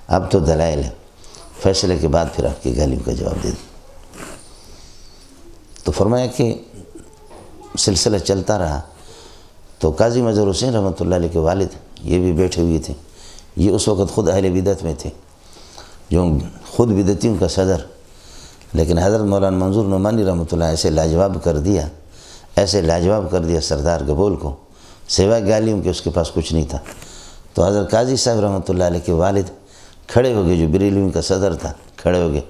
B: اب تو دلائل ہے، فیصلے کے بعد پھر آپ کی گالیوں کا جواب دے دیں۔ تو فرمایا کہ سلسلہ چلتا رہا، تو قاضی مظہر حسین رحمۃ اللہ علیہ کے والد یہ بھی بیٹھے ہوئے تھے، یہ اس وقت خود اہل بدعت میں تھے، جو خود بدعتیوں کا صدر، لیکن حضرت مولانا منظور نعمانی رحمۃ اللہ ایسے لاجواب کر دیا سردار گبول کو، سوائے گالیوں کے اس کے پاس کچھ نہیں تھا۔ تو حضرت قاضی صاحب رحمۃ اللہ علیہ کے والد کھڑے ہو گئے، جو بریلویوں کا صدر تھا، کھڑے ہو گئے،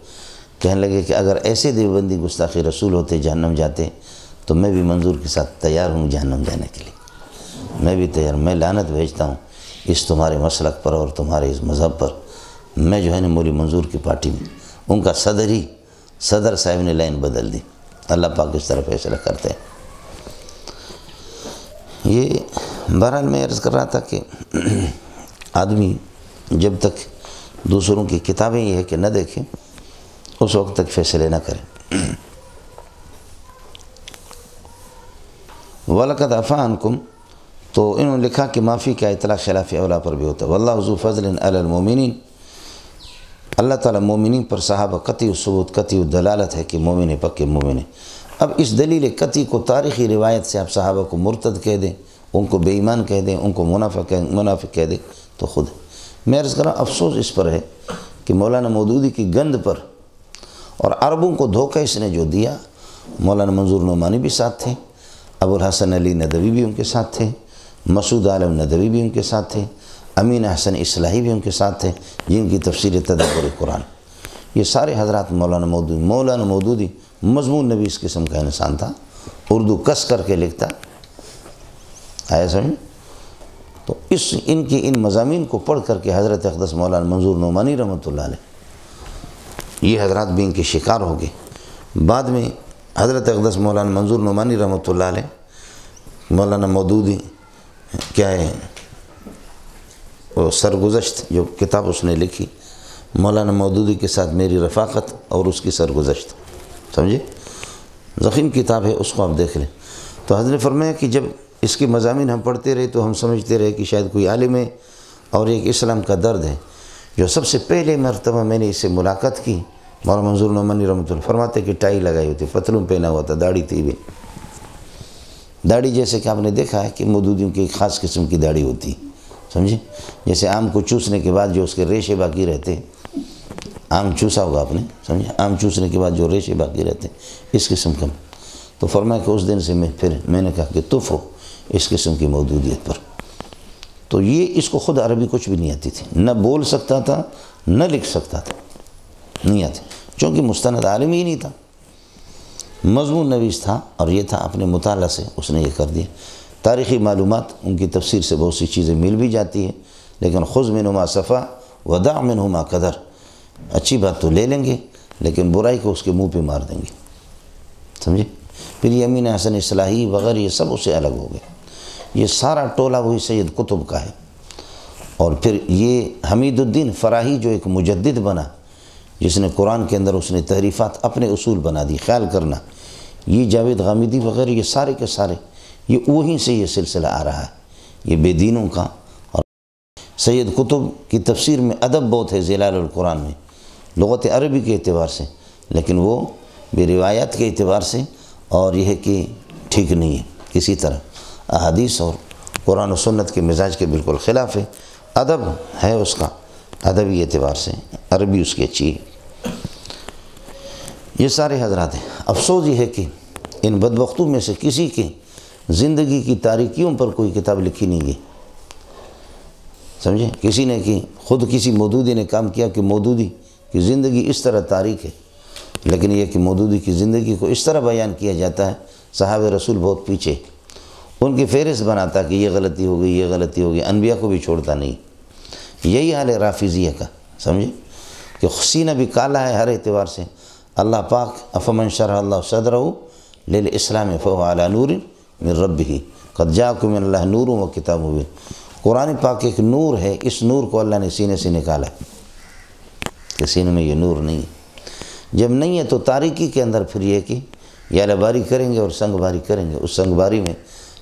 B: کہنے لگے کہ اگر ایسے دیوبندی گستاخی رسول ہوتے جہنم جاتے تو میں بھی منظور کے ساتھ تیار ہوں جہنم جانے کے لیے، میں بھی تیار، میں لعنت بھیجتا ہوں اس تمہارے مسلک پر اور تمہارے اس مذہب پر، میں جو ہے نا مولی منظور کی پارٹی میں، ان کا صدر صاحب نے لائن بدل دی۔ اللہ پاک اس طرح فیصلہ کرتے ہیں۔ یہ بہرحال میں عرض کر رہا تھا کہ آدمی جب تک دوسروں کی کتابیں یہ ہے کہ نہ دیکھیں، اس وقت تک فیصلے نہ کریں۔ وَلَقَدْ عَفَا عَنْكُمْ، تو انہوں نے لکھا کہ معافی کا اطلاق خلاف اولا پر بھی ہوتا ہے۔ وَاللَّهُ ذُو فَضْلٍ عَلَى الْمُؤْمِنِينَ، اللہ تعالیٰ مومنین پر صحابہ قطعی ثبوت، قطعی دلالت ہے کہ مومن پکے مومن ہیں۔ اب اس دلیل قطعی کو تاریخی روایت سے آپ صحابہ کو مرتد کہہ دیں، ان کو بے ایمان کہہ دیں، ان کو منافق کہہ دیں تو خود میں عرض کر رہا ہوں، افسوس اس پر ہے کہ مولانا مودودی کی گند پر اور عربوں کو دھوکہ اس نے جو دیا، مولانا منظور نعمانی بھی ساتھ تھے، ابو الحسن علی ندوی بھی ان کے ساتھ تھے، مسعود عالم ندوی بھی ان کے ساتھ تھے، امین احسن اصلاحی بھی ان کے ساتھ تھے، جن کی تفسیر تدبر قرآن، یہ سارے حضرات مولانا مودودی مضمون نویس قسم کا انسان تھا، اردو کس کر کے لکھتا، آیا سمجھ؟ تو ان مضامین کو پڑھ کر کے حضرت اقدس مولانا منظور نعمانی رحمۃ اللہ علیہ یہ حضرات بھی ان کے شکار ہو گئے۔ بعد میں حضرت اقدس مولانا منظور نعمانی رحمۃ اللہ علیہ، مولانا مودودی کیا ہے وہ سرگزشت جو کتاب اس نے لکھی، مولانا مودودی کے ساتھ میری رفاقت اور اس کی سرگزشت، سمجھے، ضخیم کتاب ہے، اس کو آپ دیکھ لیں۔ تو حضرت نے فرمایا کہ جب اس کے مضامین ہم پڑھتے رہے تو ہم سمجھتے رہے کہ شاید کوئی عالم ہے اور ایک اسلام کا درد ہے۔ جو سب سے پہلے مرتبہ میں نے اس سے ملاقات کی، مولانا منظور نعمانی رحمۃ اللہ فرماتے کہ ٹائی لگائی ہوئی تھی، پتلون پہنا ہوا تھا، داڑھی تھی بھی، داڑھی جیسے کہ آپ نے دیکھا ہے کہ مودودیوں کی ایک خاص قسم کی داڑھی ہوتی، سمجھے، جیسے آم کو چوسنے کے بعد جو اس کے ریشے باقی رہتے، آم چوسا ہوگا آپ نے، سمجھے، آم چوسنے کے بعد جو ریشے باقی رہتے اس قسم کا۔ تو فرمایا کہ اس دن سے میں نے کہا کہ تف ہو اس قسم کی مودودیت پر۔ تو یہ اس کو خود عربی کچھ بھی نہیں آتی تھی، نہ بول سکتا تھا نہ لکھ سکتا تھا، نہیں آتی، چونکہ مستند عالم ہی نہیں تھا، مضمون نویس تھا، اور یہ تھا اپنے مطالعہ سے اس نے یہ کر دیا۔ تاریخی معلومات ان کی تفسیر سے بہت سی چیزیں مل بھی جاتی ہیں، لیکن خذ منہ ما صفا ودع منہ ما قدر، اچھی بات تو لے لیں گے لیکن برائی کو اس کے منہ پہ مار دیں گے، سمجھے۔ پھر یہ امین حسن اصلاحی وغیرہ یہ سب اس سے الگ ہو گئے، یہ سارا ٹولہ وہی سید قطب کا ہے۔ اور پھر یہ حمید الدین فراہی جو ایک مجدد بنا، جس نے قرآن کے اندر اس نے تحریفات اپنے اصول بنا دی، خیال کرنا، یہ جاوید غامدی وغیرہ یہ سارے کے سارے یہ وہیں سے یہ سلسلہ آ رہا ہے، یہ بے دینوں کا۔ اور سید قطب کی تفسیر میں ادب بہت ہے، ظلال القرآن میں، لغت عربی کے اعتبار سے، لیکن وہ بے روایات کے اعتبار سے، اور یہ ہے کہ ٹھیک نہیں ہے کسی طرح، احادیث اور قرآن و سنت کے مزاج کے بالکل خلاف ہے۔ ادب ہے اس کا، ادبی اعتبار سے عربی اس کی اچھی ہے۔ یہ سارے حضرات ہیں۔ افسوس یہ ہے کہ ان بدبختوں میں سے کسی کے زندگی کی تاریکیوں پر کوئی کتاب لکھی نہیں گئی، سمجھے، کسی نے کہ خود کسی مودودی نے کام کیا کہ مودودی کی زندگی اس طرح تاریک ہے، لیکن یہ کہ مودودی کی زندگی کو اس طرح بیان کیا جاتا ہے، صحابہ رسول بہت پیچھے، ان کی فہرست بناتا کہ یہ غلطی ہو گئی، یہ غلطی ہو گئی، انبیاء کو بھی چھوڑتا نہیں۔ یہی حال ہے رافضیہ کا، سمجھے، کہ سینہ بھی کالا ہے ہر اعتبار سے۔ اللہ پاک افمن شرح اللہ صدرہ للاسلام فہو علی نور من ربہ قد جاءکم من اللہ نور و کتاب مبین۔ قرآن پاک ایک نور ہے، اس نور کو اللہ نے سینے سے نکالا ہے کہ سینے میں یہ نور نہیں ہے۔ جب نہیں ہے تو تاریکی کے اندر پھر یہ کہ یالہ باری کریں گے اور سنگ باری کریں گے، اس سنگ باری میں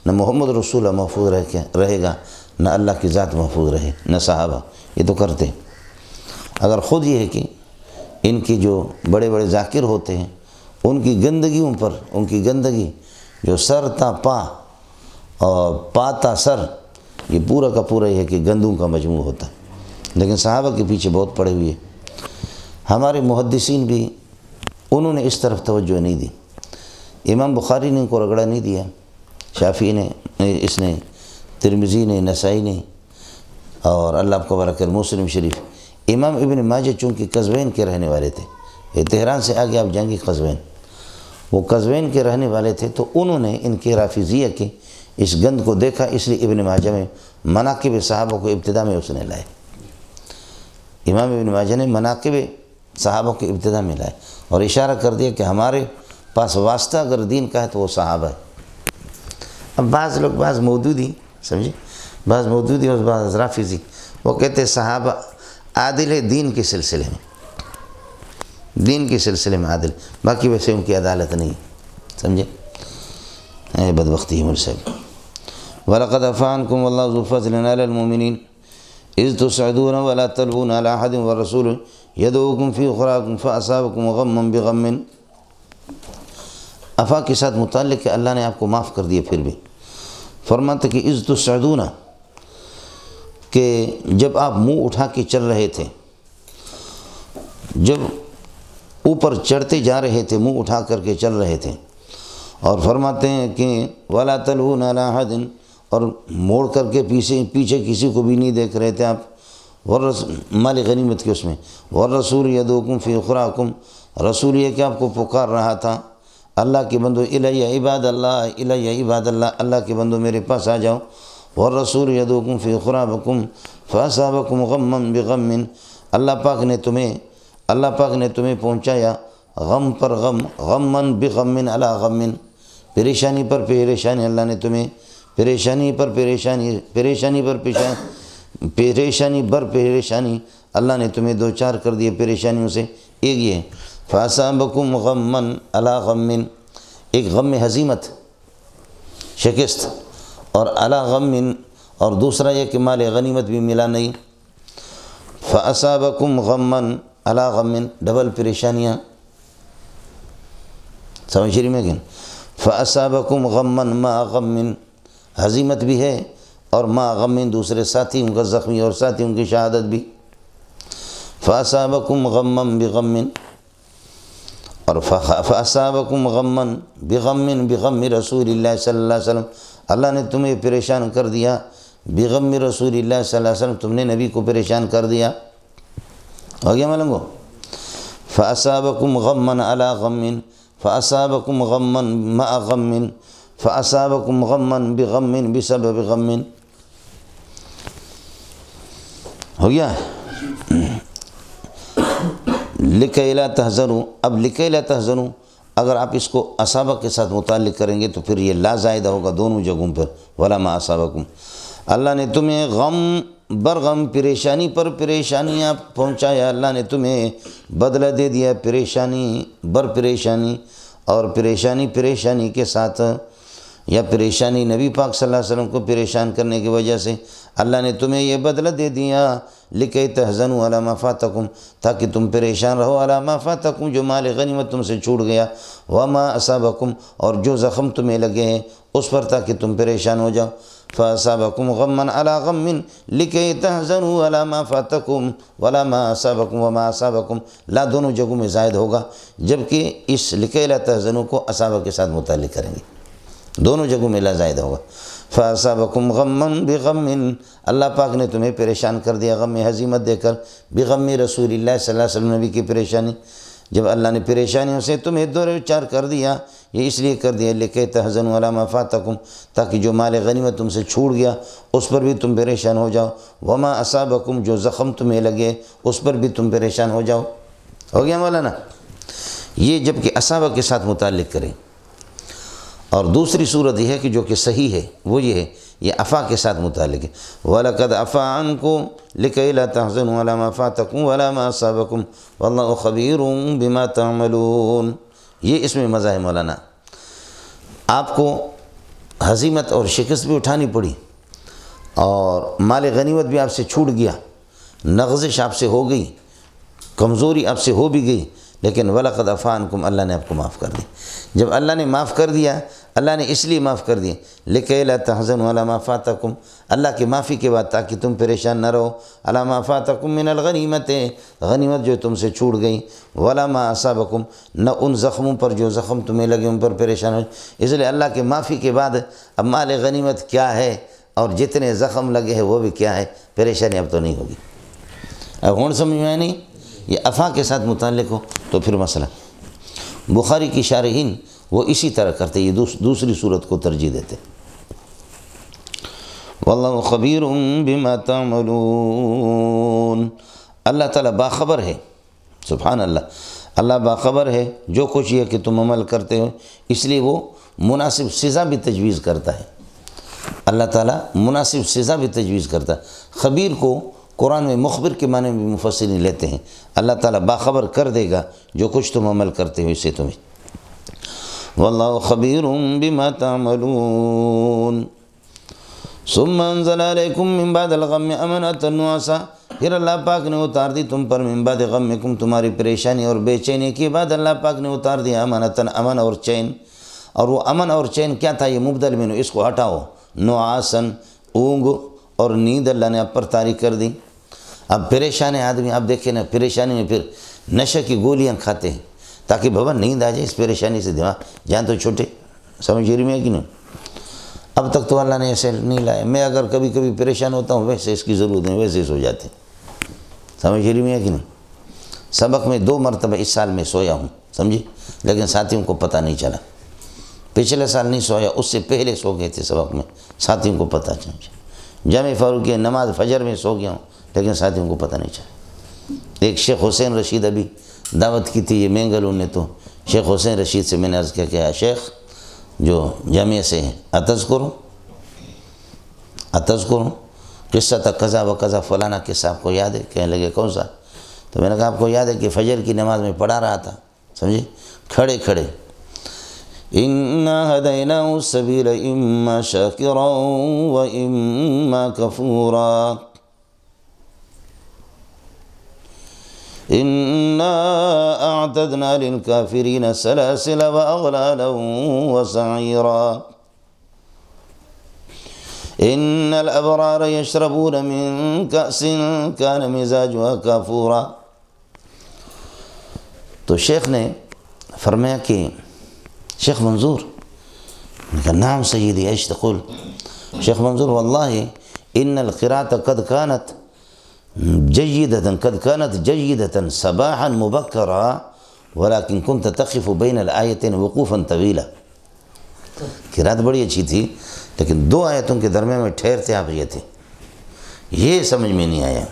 B: نہ محمد رسول محفوظ رہے گا، نہ اللہ کی ذات محفوظ رہے، نہ صحابہ، یہ تو کرتے ہیں۔ اگر خود یہ ہے کہ ان کی جو بڑے بڑے ذاکر ہوتے ہیں، ان کی گندگیوں پر، ان کی گندگی جو سر تا پا اور پا تا سر، یہ پورا کا پورا یہ ہے کہ گندوں کا مجموع ہوتا ہے، لیکن صحابہ کے پیچھے بہت پڑے ہوئے ہیں۔ ہمارے محدثین بھی انہوں نے اس طرف توجہ نہیں دی، امام بخاری نے ان کو رگڑا نہیں دیا، شافعی نے، اس نے، ترمذی نے، نسائی نے، اور اللہ کو بارک مسلم شریف۔ امام ابن ماجہ چونکہ قزوین کے رہنے والے تھے، یہ تہران سے آگے آپ جائیں گے قزوین، وہ قزوین کے رہنے والے تھے، تو انہوں نے ان کے رافضیہ کے اس گند کو دیکھا، اس لیے ابن ماجہ میں مناقب صحابہ کو ابتدا میں اس نے لائے، امام ابن ماجہ نے مناقب صحابہ کو ابتدا میں لائے اور اشارہ کر دیا کہ ہمارے پاس واسطہ اگر دین کا ہے تو وہ صحابہ ہے۔ اب بعض لوگ، بعض مودودی، سمجھے، بعض مودودی اور بعض رافضی، وہ کہتے ہیں صحابہ عادل ہے دین کے سلسلے میں، دین کے سلسلے میں عادل، باقی ویسے ان کی عدالت نہیں، سمجھے، اے بدبختی ہے مجھ سے۔ وَلَقَدْ عَفَا عَنْكُمْ وَاللَّهُ ذُو فَضْلٍ عَلَى الْمُؤْمِنِينَ إِذْ تُسْعِدُونَ وَلَا تَلْوُونَ عَلَى أَحَدٍ وَالرَّسُولُ يَدْعُوكُمْ فِي أُخْرَاكُمْ فَأَصَابَكُمْ غَمًّا بِغَمٍّ۔ عفا کے ساتھ متعلق کہ اللہ نے آپ کو معاف کر دیا، پھر بھی فرماتا کہ اذ تسعدون، کہ جب آپ منہ اٹھا کے چل رہے تھے، جب اوپر چڑھتے جا رہے تھے، منہ اٹھا کر کے چل رہے تھے، اور فرماتے ہیں کہ ولا تلوون علی احد، اور موڑ کر کے پیچھے کسی کو بھی نہیں دیکھ رہے تھے آپ، مال غنیمت کے اس میں، والرسول یدعوکم فی اخراکم، رسول یہ کہ آپ کو پکار رہا تھا، اللہ کے بندو الی عباد اللہ، الی عباد اللہ، اللہ کے بندو میرے پاس آ جاؤ، والرسول یدعوکم فی اخراکم فاصابکم غما بغم، اللہ پاک نے تمہیں پہنچایا غم پر غم، غمن بغمن علی غمن، پریشانی پر پریشانی اللہ نے تمہیں، پریشانی پر پریشانی، پریشانی پر پریشانی بر پریشانی اللہ نے تمہیں دو چار کر دیے پریشانیوں سے۔ ایک یہ فَأَصَابَكُمْ غَمًّا عَلَىٰ غَمٍ، ایک غم ہزیمت شکست، اور علی غم، اور دوسرا یہ کہ مال غنیمت بھی ملا نہیں۔ فَأَصَابَكُمْ غَمًّا عَلَىٰ غَمٍ، ڈبل پریشانیاں، سمجھ رہی میں کہ فَأَصَابَكُمْ غَمًّا مَا غَمٍ، ہزیمت بھی ہے اور ما غم، دوسرے ساتھیوں کا زخمی اور ساتھیوں کی شہادت بھی۔ فَأَصَابَكُمْ غَمًّا بِغَمٍ، اور فَأَصَابَكُمْ غَمًّا بِغَمٍ بِغَمِّ رسول اللہ صلی اللہ علیہ وسلم، اللہ نے تمہیں پریشان کر دیا، بغم رسول اللہ صلی اللہ علیہ وسلم، تم نے نبی کو پریشان کر دیا۔ ہو گیا ملنگو؟ فَأَصَابَكُمْ غَمًّا عَلَىٰ غَمٍ، فَأَصَابَكُمْ غَمًّا مَعَ غَمٍ، فَأَصَابَكُمْ غَمًّا بِغَمٍ بِسَبَبِ غَمٍ۔ ہو گیا؟ لِكَيْ لَا تَحْزَنُوا، اب لِكَيْ لَا تَحْزَنُوا اگر آپ اس کو اصابہ کے ساتھ متعلق کریں گے تو پھر یہ لا زائدہ ہوگا دونوں جگہوں پر، وَلَا مَا أَصَابَكُمْ، اللہ نے تمہیں غم برغم، پریشانی پر پریشانیاں پہنچایا، اللہ نے تمہیں بدلہ دے دیا پریشانی بر پریشانی، اور پریشانی کے ساتھ، یا پریشانی نبی پاک صلی اللہ علیہ وسلم کو پریشان کرنے کی وجہ سے اللہ نے تمہیں یہ بدلہ دے دیا، لِكَيْ تَحْزَنُوا عَلَىٰ مَا فَاتَكُمْ، تاکہ تم پریشان رہو، عَلَىٰ مَا فَاتَكُمْ، جو مال غنیمت تم سے چھوٹ گیا، وَمَا أَصَابَكُمْ، اور جو زخم تمہیں لگے ہیں اس پر تاکہ تم پریشان ہو جاؤ۔ فَأَصَابَكُمْ غَمًّا عَلَىٰ غَمٍ لِكَيْ تَحْزَنُوا عَلَىٰ مَا فَاتَكُمْ وَلَا مَا أَصَابَكُمْ وَمَا أَصَابَكُمْ، لا دونوں جگہوں میں زائد ہوگا، جبکہ اس لِكَيْ لَا تَحْزَنُوا کو اصابہ کے ساتھ متعلق کریں گے، دونوں جگہوں میں لا زائد ہوگا۔ فَأَصَابَكُمْ غَمًّا بِغَمٍ، اللہ پاک نے تمہیں پریشان کر دیا غم ہزیمت دے کر، بِغَمِّ رسول اللہ صلی اللہ علیہ وسلم، نبی کی پریشانی، جب اللہ نے پریشانیوں سے تمہیں دو چار کر دیا، یہ اس لیے کر دیا لِكَيْ تَحْزَنُوا عَلَىٰ مَا فَاتَكُمْ، تاکہ جو مال غنیمت تم سے چھوٹ گیا اس پر بھی تم پریشان ہو جاؤ، وَمَا أَصَابَكُمْ، جو زخم تمہیں لگے اس پر بھی تم پریشان ہو جاؤ۔ ہو گیا مولانا؟ یہ جب کہ اصابہ کے ساتھ متعلق کریں، اور دوسری صورت یہ ہے کہ جو کہ صحیح ہے وہ یہ ہے، یہ عفا کے ساتھ متعلق ہے، وَلَقَدْ عَفَا عَنْكُمْ لِكَيْ لَا تَحْزَنُوا عَلَىٰ مَا فَاتَكُمْ وَلَا مَا أَصَابَكُمْ وَاللَّهُ خَبِيرٌ بِمَا تَعْمَلُونَ۔ یہ اس میں مزہ ہے مولانا، آپ کو ہزیمت اور شکست بھی اٹھانی پڑی، اور مال غنیمت بھی آپ سے چھوٹ گیا، نغزش آپ سے ہو گئی، کمزوری آپ سے ہو بھی گئی، لیکن وَلَقَدْ عَفَا عَنْكُمْ، اللہ نے آپ کو معاف کر دی۔ جب اللہ نے معاف کر دیا، اللہ نے اس لیے معاف کر دیا لِكَيْ لَا تَحْزَنُوا عَلَىٰ مَا فَاتَكُمْ، اللہ کی معافی کے بعد تاکہ تم پریشان نہ رہو، عَلَىٰ مَا فَاتَكُمْ مِنَ الْغَنِیمَةِ، غنیمت جو تم سے چھوٹ گئی، وَلَا مَا أَصَابَكُمْ، نہ ان زخموں پر جو زخم تمہیں لگے ان پر پریشان ہو۔ اس لیے اللہ کی معافی کے بعد اب مال غنیمت کیا ہے اور جتنے زخم لگے ہیں وہ بھی کیا ہے، پریشانی اب تو نہیں ہوگی۔ اب ہون سمجھ میں نہیں، یہ عفا کے ساتھ متعلق ہو تو پھر مسئلہ۔ بخاری کی شارحین وہ اسی طرح کرتے، یہ دوسری صورت کو ترجیح دیتے۔ واللہ خبیر بما تعملون، اللہ تعالیٰ باخبر ہے، سبحان اللہ، اللہ باخبر ہے جو کچھ یہ کہ تم عمل کرتے ہو، اس لیے وہ مناسب سزا بھی تجویز کرتا ہے، اللہ تعالیٰ مناسب سزا بھی تجویز کرتا ہے۔ خبیر کو قرآن میں مخبر کے معنی میں مفسرین لیتے ہیں، اللہ تعالیٰ باخبر کر دے گا جو کچھ تم عمل کرتے ہو، اسے تمہیں۔ واللہ خبیر بما تعملون ثم انزل علیکم من بعد الغم امنة نعاسا، پھر اللہ پاک نے اتار دی تم پر من بعد غمکم، تمہاری پریشانی اور بے چینی کے بعد اللہ پاک نے اتار دیا امنتاً، امن اور چین، اور وہ امن اور چین کیا تھا؟ یہ مبدل منو، اس کو ہٹاؤ، نعاسن، اونگ اور نیند اللہ نے اب پر طاری کر دی۔ اب پریشان آدمی، آپ دیکھیں نا، پریشانی میں پھر نشے کی گولیاں کھاتے ہیں تاکہ بابا نیند آ جائے، اس پریشانی سے دماغ جان تو چھوٹے، سمجھ رہی میں کہ نہیں؟ اب تک تو اللہ نے ایسے نہیں لایا، میں اگر کبھی کبھی پریشان ہوتا ہوں ویسے اس کی ضرورت نہیں، ویسے سو جاتے، سمجھ رہی میں کہ نہیں؟ سبق میں 2 مرتبہ اس سال میں سویا ہوں، سمجھی، لیکن ساتھیوں کو پتہ نہیں چلا، پچھلے سال نہیں سویا، اس سے پہلے سو گئے تھے سبق میں، ساتھیوں کو پتہ چلا۔ جامع فاروقی نماز فجر میں سو گیا ہوں لیکن ساتھیوں کو پتہ نہیں چلا۔ ایک شیخ حسین رشید ابھی دعوت کی تھی، یہ مینگل، انہیں تو شیخ حسین رشید سے میں نے عرض کیا کہ شیخ جو جامعہ سے ہیں اتذکروں قصہ تک قضا و قضا فلانا قصہ آپ کو یاد ہے؟ کہنے لگے کون سا؟ تو میں نے کہا آپ کو یاد ہے کہ فجر کی نماز میں پڑھا رہا تھا، سمجھے، کھڑے کھڑے، اِنَّا هَدَيْنَاهُ السَّبِيلَ إِمَّا شَاكِرًا وَإِمَّا كَفُورًا إِنَّا أَعْتَدْنَا لِلْكَافِرِينَ سَلَاسِلَ وَأَغْلَالًا وَسَعِيرًا إِنَّ الْأَبْرَارَ يَشْرَبُونَ مِنْ كَأْسٍ كَانَ مِزَاجُهَا كَافُورًا۔ تو شیخ نے فرمایا کہ شیخ منظور، میں کہا نعم سیدی ایش تقول؟ شیخ منظور واللہ ان القراءة قد كانت جيدة صباحا مبكرا ولكن كنت تقف بين الآيتين وقوفا طويلا۔ قراءت بڑی اچھی تھی لیکن دو آیتوں کے درمیان میں ٹھہرتے آپ یہ تھے، یہ سمجھ میں نہیں آیا۔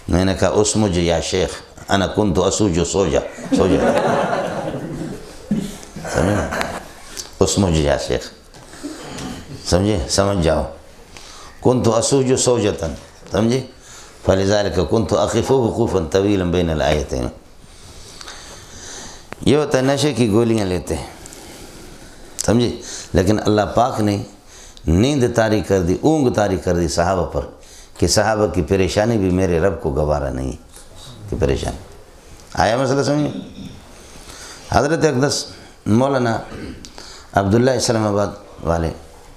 B: میں نے کہا اسمج یا شیخ انا کنت اسوج سو جا سمجھے، اسمج یا شیخ، سمجھے، سمجھ جاؤ، کنت اسوج سوجتن، سمجھے، فلذلك کنت اقف وقوفا طویلا بین الآیتین۔ یہ ہوتا ہے نشے کی گولیاں لیتے ہیں، سمجھے، لیکن اللہ پاک نے نیند طاری کر دی، اونگ طاری کر دی صحابہ پر کہ صحابہ کی پریشانی بھی میرے رب کو گوارا نہیں کہ پریشانی۔ آیا مسئلہ سمجھے؟ حضرت اقدس مولانا عبداللہ اسلام آباد والے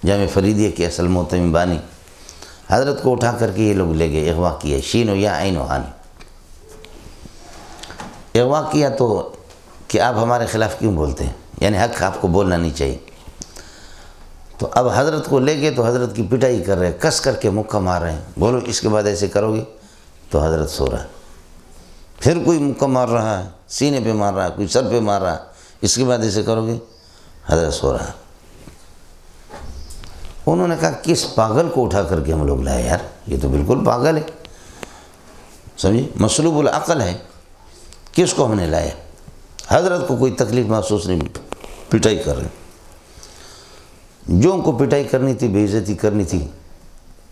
B: جامع فریدیہ کے اصل محتمم بانی حضرت کو اٹھا کر کے یہ لوگ لے گئے، اغوا کیا، شین و یا عین و ہانی، اغوا کیا تو کہ آپ ہمارے خلاف کیوں بولتے ہیں، یعنی حق آپ کو بولنا نہیں چاہیے۔ تو اب حضرت کو لے گئے تو حضرت کی پٹائی کر رہے ہیں، کس کر کے مکہ مار رہے ہیں، بولو اس کے بعد ایسے کرو گے تو حضرت سو رہا ہے، پھر کوئی مکہ مار رہا ہے، سینے پہ مار رہا ہے، کوئی سر پہ مار رہا ہے، اس کے بعد ایسے کرو گے، حضرت سو رہا ہے۔ انہوں نے کہا کس پاگل کو اٹھا کر کے ہم لوگ لائے یار، یہ تو بالکل پاگل ہے، سمجھے، مسلوب العقل ہے، کس کو ہم نے لایا؟ حضرت کو کوئی تکلیف محسوس نہیں، پٹائی کر رہے، جو ان کو پٹائی کرنی تھی، بے عزتی کرنی تھی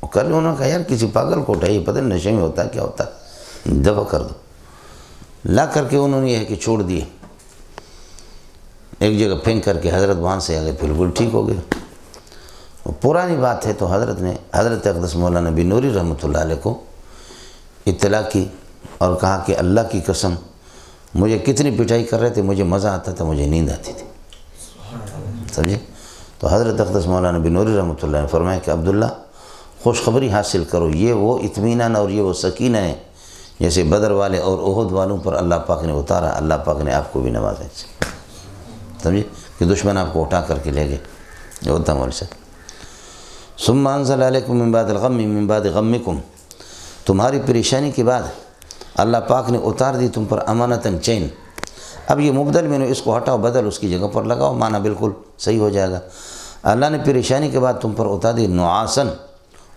B: وہ کر رہے۔ انہوں نے کہا یار کسی پاگل کو اٹھائیے، پتہ نہیں نشے میں ہوتا ہے کیا ہوتا ہے، دفع کر دو۔ لا کر کے انہوں نے یہ ہے کہ چھوڑ دیے، ایک جگہ پھینک کر کے حضرت وہاں سے آگے بالکل ٹھیک ہو گئے۔ پرانی بات ہے تو حضرت نے حضرت اقدس مولانا بنوری رحمۃ اللہ علیہ کو اطلاع کی اور کہا کہ اللہ کی قسم مجھے کتنی پٹائی کر رہے تھے، مجھے مزہ آتا تھا، مجھے نیند آتی تھی، سمجھے۔ تو حضرت اقدس مولانا بنوری رحمۃ اللہ نے فرمایا کہ عبداللہ خوشخبری حاصل کرو، یہ وہ اطمینان اور یہ وہ سکینہ ہے جیسے بدر والے اور احد والوں پر اللہ پاک نے اتارا، اللہ پاک نے آپ کو بھی نوازا، سمجھے، کہ دشمن آپ کو اٹھا کر کے لے گئے، یہ ہوتا مول سے۔ ثم انزل علیکم من بعد الغم من بعد غمکم، تمہاری پریشانی کے بعد اللہ پاک نے اتار دی تم پر امانتاً چین۔ اب یہ مبدل میں نے اس کو ہٹاؤ، بدل اس کی جگہ پر لگاؤ، معنی بالکل صحیح ہو جائے گا۔ اللہ نے پریشانی کے بعد تم پر اتار دی نعاسن،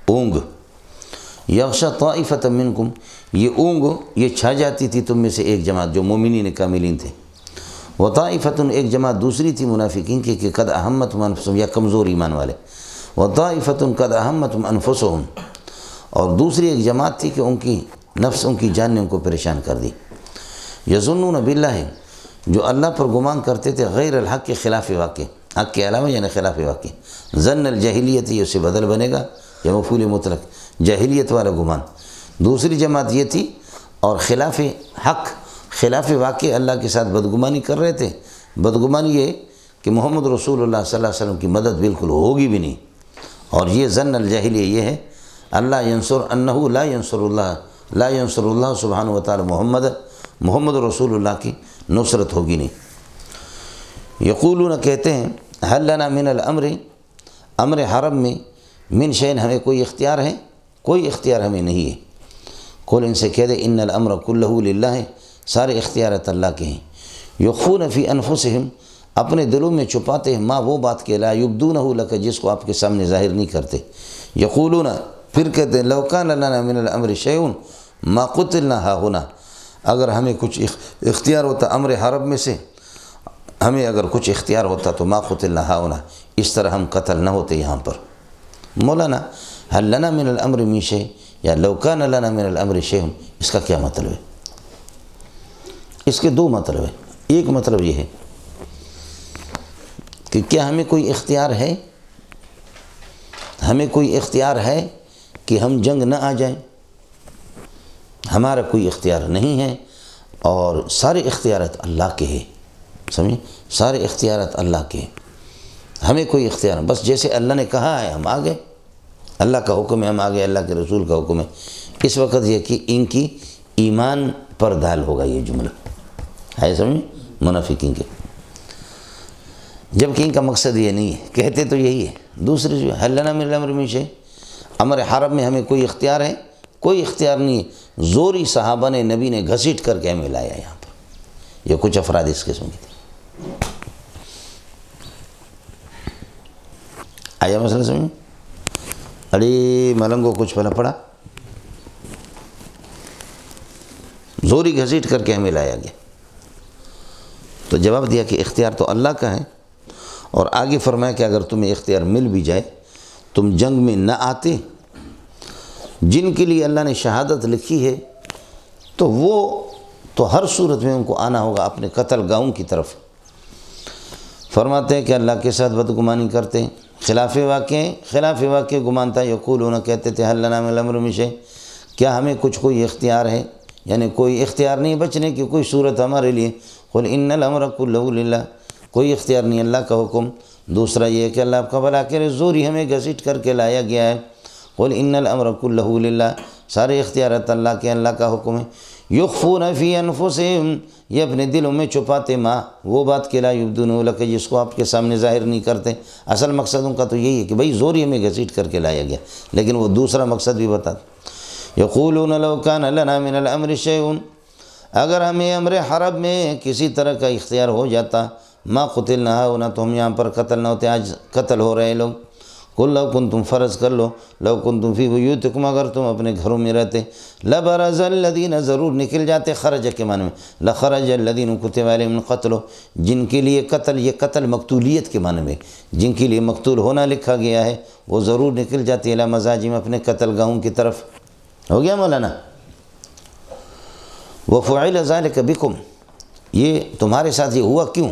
B: اونگ، یغشا طائفۃ منکم، یہ اونگ یہ چھا جاتی تھی تم میں سے ایک جماعت جو مومنین کاملین تھے، وطائفۃ ایک جماعت دوسری تھی منافقین کی کہ قد اہمتہم انفسہم، یا کمزور ایمان والے، وطائفۃ قد اہمتہم انفسہم، اور دوسری ایک جماعت تھی کہ ان کی نفس، ان کی جان نے ان کو پریشان کر دی، یظنون باللہ، جو اللہ پر گمان کرتے تھے غیر الحق کے خلاف واقع، حق کے علاوہ یعنی خلاف واقع، ظن الجاہلیت یہ اسے بدل بنے گا یا مفعول مطلق، جاہلیت والا گمان۔ دوسری جماعت یہ تھی اور خلاف حق، خلاف واقع اللہ کے ساتھ بدگمانی کر رہے تھے۔ بدگمانی یہ کہ محمد رسول اللہ صلی اللہ علیہ وسلم کی مدد بالکل ہوگی بھی نہیں، اور یہ ظن الجاہلیہ یہ ہے اللہ ینصر انہو لا ینصر اللہ سبحانہ وتعالی محمد رسول اللہ کی نصرت ہوگی نہیں۔ یقولون کہتے ہیں حل لنا من الامر، امر حرم میں، من شین ہمیں کوئی اختیار ہے؟ کوئی اختیار ہمیں نہیں ہے۔ قل ان سے کہہ دے ان الامر کلہ للہ، سارے اختیارات اللہ کے ہیں۔ یخفون فی انفسہم، اپنے دلوں میں چھپاتے ہیں، ما وہ بات کہ لا یبدونہ لک، جس کو آپ کے سامنے ظاہر نہیں کرتے۔ یقولون، پھر کہتے ہیں لو کان لنا من الامر شیء ما قتلنا ہاہنا، اگر ہمیں کچھ اختیار ہوتا امر حرب میں سے ہمیں اگر کچھ اختیار ہوتا تو ما قتلنا ہاؤنا، اس طرح ہم قتل نہ ہوتے یہاں پر۔ مولانا هل لنا من الامر من شيء یا لو كان لنا من الامر شيء، اس کا کیا مطلب ہے؟ اس کے دو مطلب ہیں۔ ایک مطلب یہ ہے کہ کیا ہمیں کوئی اختیار ہے، ہمیں کوئی اختیار ہے کہ ہم جنگ نہ آ جائیں؟ ہمارا کوئی اختیار نہیں ہے، اور سارے اختیارات اللہ کے ہیں، سمجھیں، سارے اختیارات اللہ کے ہیں، ہمیں کوئی اختیار نہیں، بس جیسے اللہ نے کہا ہے ہم آ گئے، اللہ کا حکم ہے ہم آ گئے، اللہ کے رسول کا حکم ہے۔ اس وقت یہ کہ ان کی ایمان پر دال ہوگا یہ جملہ ہے، سمجھیں، منافقین کے، جبکہ ان کا مقصد یہ نہیں ہے، کہتے تو یہی ہے۔ دوسری جو ہے هل لنا من الامر من شيء، امر حرم میں ہمیں کوئی اختیار ہے؟ کوئی اختیار نہیں ہے، زوری صحابہ نے، نبی نے گھسیٹ کر کے ہمیں لایا یہاں پر۔ یہ کچھ افراد اس قسم کے تھے۔ آیا مسئلہ سمجھ؟ ارے ملنگو کچھ پھلا پڑا، زوری گھسیٹ کر کے ہمیں لایا گیا۔ تو جواب دیا کہ اختیار تو اللہ کا ہے، اور آگے فرمایا کہ اگر تمہیں اختیار مل بھی جائے تم جنگ میں نہ آتے، جن کے لیے اللہ نے شہادت لکھی ہے تو وہ تو ہر صورت میں ان کو آنا ہوگا اپنے قتل گاہوں کی طرف۔ فرماتے ہیں کہ اللہ کے ساتھ بدگمانی کرتے ہیں، خلاف واقع گمان تھا، یقولون کہتے تھے هل لنا من الامر من شيء، کیا ہمیں کوئی اختیار ہے، یعنی کوئی اختیار نہیں بچنے کی کوئی صورت ہمارے لیے۔ قل ان الامر كله لله، کوئی اختیار نہیں، اللہ کا حکم۔ دوسرا یہ کہ اللہ آپ کا بھلا کرے، زوری ہمیں گھسیٹ کر کے لایا گیا ہے۔ قل ان الامر كله لله، سارے اختیارات اللہ کے، اللہ کا حکم ہے۔ یخفون فی انفسہم، یہ اپنے دلوں میں چھپاتے ما، وہ بات کہ لا یبدون لک، جس کو آپ کے سامنے ظاہر نہیں کرتے۔ اصل مقصد ان کا تو یہی ہے کہ بھئی زوری ہمیں گھسیٹ کر کے لایا گیا، لیکن وہ دوسرا مقصد بھی بتاتے۔ یقولون لو کان لنا من الامر شیء، اگر ہمیں امر حرب میں کسی طرح کا اختیار ہو جاتا، ما قتلنا ہاؤنا، تو ہم یہاں پر قتل نہ ہوتے، آج قتل ہو رہے لوگ۔ قل لو کنتم، فرض کر لو، لو کنتم فی بیوتکم، اگر تم اپنے گھروں میں رہتے، لبرز الذین، ضرور نکل جاتے، خرج کے معنی میں، لخرج الذین کتب علیہم القتل، جن کے لیے قتل، یہ قتل مقتولیت کے معنی میں، جن کے لیے مقتول ہونا لکھا گیا ہے، وہ ضرور نکل جاتے الی مضاجم، اپنے قتل گاہوں کی طرف۔ ہو گیا مولانا؟ وفعل ذلک بکم، یہ تمہارے ساتھ یہ ہوا کیوں؟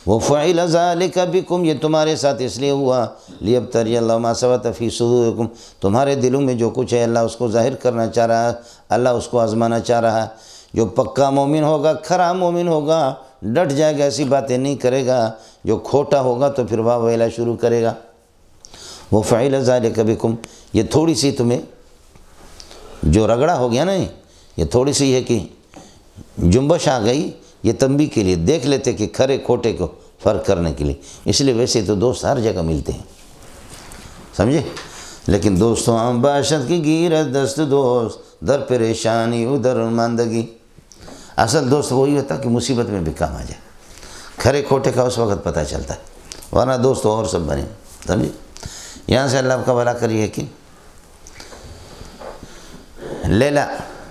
B: وفعل ذلک بکم، یہ تمہارے ساتھ اس لیے ہوا، لیبتلی اللہ ما ثبت فی صدورکم، تمہارے دلوں میں جو کچھ ہے اللہ اس کو ظاہر کرنا چاہ رہا ہے، اللہ اس کو آزمانا چاہ رہا ہے۔ جو پکا مومن ہوگا، کھرا مومن ہوگا، ڈٹ جائے گا، ایسی باتیں نہیں کرے گا۔ جو کھوٹا ہوگا تو پھر واہ ویلا شروع کرے گا۔ وفعل ذلک بکم، یہ تھوڑی سی تمہیں جو رگڑا ہو گیا نا، یہ تھوڑی سی ہے کہ جنبش آ گئی، یہ تنبیہ کے لیے، دیکھ لیتے کہ کھرے کھوٹے کو فرق کرنے کے لیے۔ اس لیے ویسے تو دوست ہر جگہ ملتے ہیں، سمجھے، لیکن دوستوں عام باشد کی گیرت دست دوست، در پریشانی ادھر ماندگی۔ اصل دوست وہی ہوتا کہ مصیبت میں بھی کام آ جائے، کھرے کھوٹے کا اس وقت پتہ چلتا ہے، ورنہ دوست اور سب بنے، سمجھے۔ یہاں سے اللہ کا بھلا کریے کہ لیلا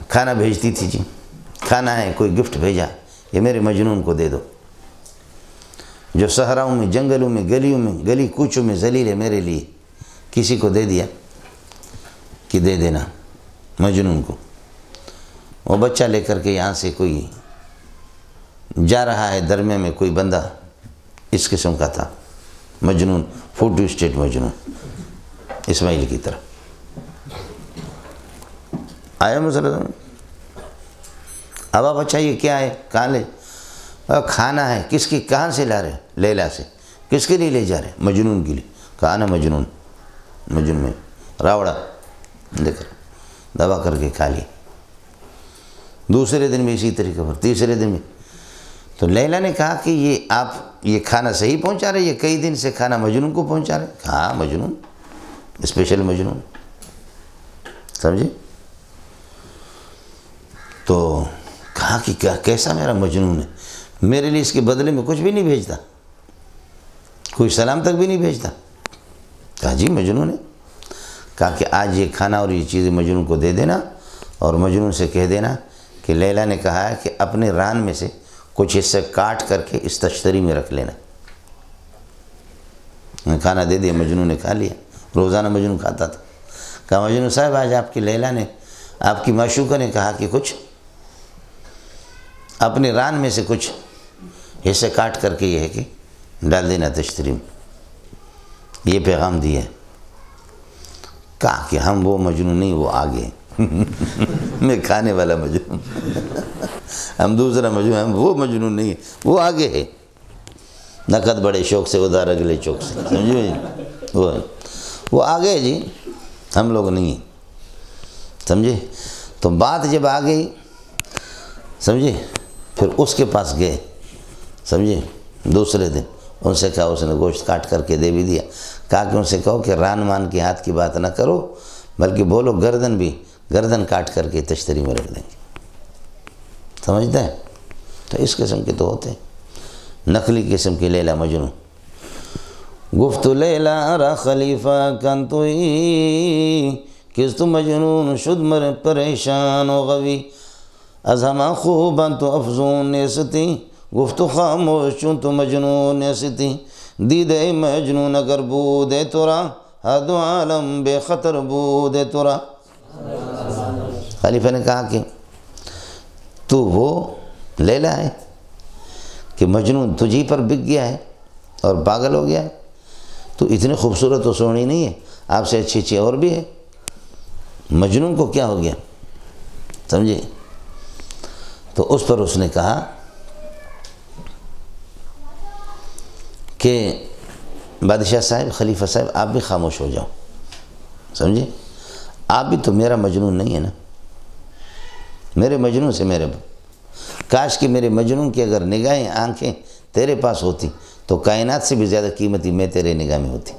B: کھانا بھیجتی تھی، جی کھانا ہے، کوئی گفٹ بھیجا، یہ میرے مجنون کو دے دو، جو صحراؤں میں، جنگلوں میں، گلیوں میں، گلی کوچوں میں ذلیل ہے، میرے لیے کسی کو دے دیا کہ دے دینا مجنون کو۔ وہ بچہ لے کر کے یہاں سے کوئی جا رہا ہے، درمیان میں کوئی بندہ اس قسم کا تھا، مجنون، فوٹو اسٹیٹ مجنون، اسماعیل کی طرح۔ آیا مسئلہ؟ اب آپ اچھا یہ کیا ہے، کہاں لے؟ کھانا ہے، کس کی، کہاں سے لا رہے؟ لیلا سے۔ کس کے لیے لے جا رہے؟ مجنون کے لیے۔ کہا نا مجنون میں راوڑا لے کر دبا کر کے کھا لی۔ دوسرے دن بھی اسی طریقے پر، تیسرے دن بھی۔ تو لیلا نے کہا کہ یہ آپ یہ کھانا صحیح پہنچا رہے، یہ کئی دن سے کھانا مجنون کو پہنچا رہے؟ ہاں مجنون، اسپیشل مجنون، سمجھے۔ تو کہا کہ کیسا میرا مجنون ہے، میرے لیے اس کے بدلے میں کچھ بھی نہیں بھیجتا، کوئی سلام تک بھی نہیں بھیجتا۔ کہا جی مجنون ہے۔ کہا کہ آج یہ کھانا اور یہ چیزیں مجنون کو دے دینا، اور مجنون سے کہہ دینا کہ لیلا نے کہا ہے کہ اپنے ران میں سے کچھ حصے کاٹ کر کے اس تشتری میں رکھ لینا۔ کھانا دے دیا، مجنون نے کھا لیا، روزانہ مجنون کھاتا تھا۔ کہا مجنون صاحب آج آپ کی لیلا نے، آپ کی معشوقہ نے کہا کہ کچھ اپنے ران میں سے کچھ حصے کاٹ کر کے یہ ہے کہ ڈال دینا تشتری میں، یہ پیغام دیا ہے۔ کہا کہ ہم وہ مجنون نہیں، وہ آگے ہیں میں کھانے والا مجنون ہم دوسرا مجنون، ہم وہ مجنون نہیں ہے، وہ آگے ہے، نقد بڑے شوق سے ادھار اگلے چوک سے، سمجھو وہ آگے ہے جی، ہم لوگ نہیں ہیں، سمجھے؟ تو بات جب آ گئی، سمجھے، پھر اس کے پاس گئے، سمجھے، دوسرے دن ان سے کہا، اس نے گوشت کاٹ کر کے دے بھی دیا، کہا کہ ان سے کہو کہ ران مان کے ہاتھ کی بات نہ کرو، بلکہ بولو گردن کاٹ کر کے تشتری میں رکھ دیں گے، سمجھتا ہے؟ تو اس قسم کے تو ہوتے ہیں، نقلی قسم کی لیلا مجنون۔ گفت لیلا را خلیفہ کنتوئی کس تو مجنون شد مر پریشان و غوی از ہما خوبان تو افزون نیستی گفت خاموش چون تو مجنون نیستی دیدے مجنون اگر بودے تورا حد عالم بے خطر بودے تورا۔ خلیفہ نے کہا کہ تو وہ لیلا ہے کہ مجنون تجھی پر بک گیا ہے اور پاگل ہو گیا ہے، تو اتنی خوبصورت و سونی نہیں ہے، آپ سے اچھی اچھی اور بھی ہے، مجنون کو کیا ہو گیا، سمجھے؟ تو اس پر اس نے کہا کہ بادشاہ صاحب، خلیفہ صاحب، آپ بھی خاموش ہو جاؤ، سمجھے؟ آپ بھی تو میرا مجنون نہیں ہے نا، میرے مجنون سے میرے کاش کہ میرے مجنون کی اگر نگاہیں آنکھیں تیرے پاس ہوتی تو کائنات سے بھی زیادہ قیمتی میں تیرے نگاہ میں ہوتی،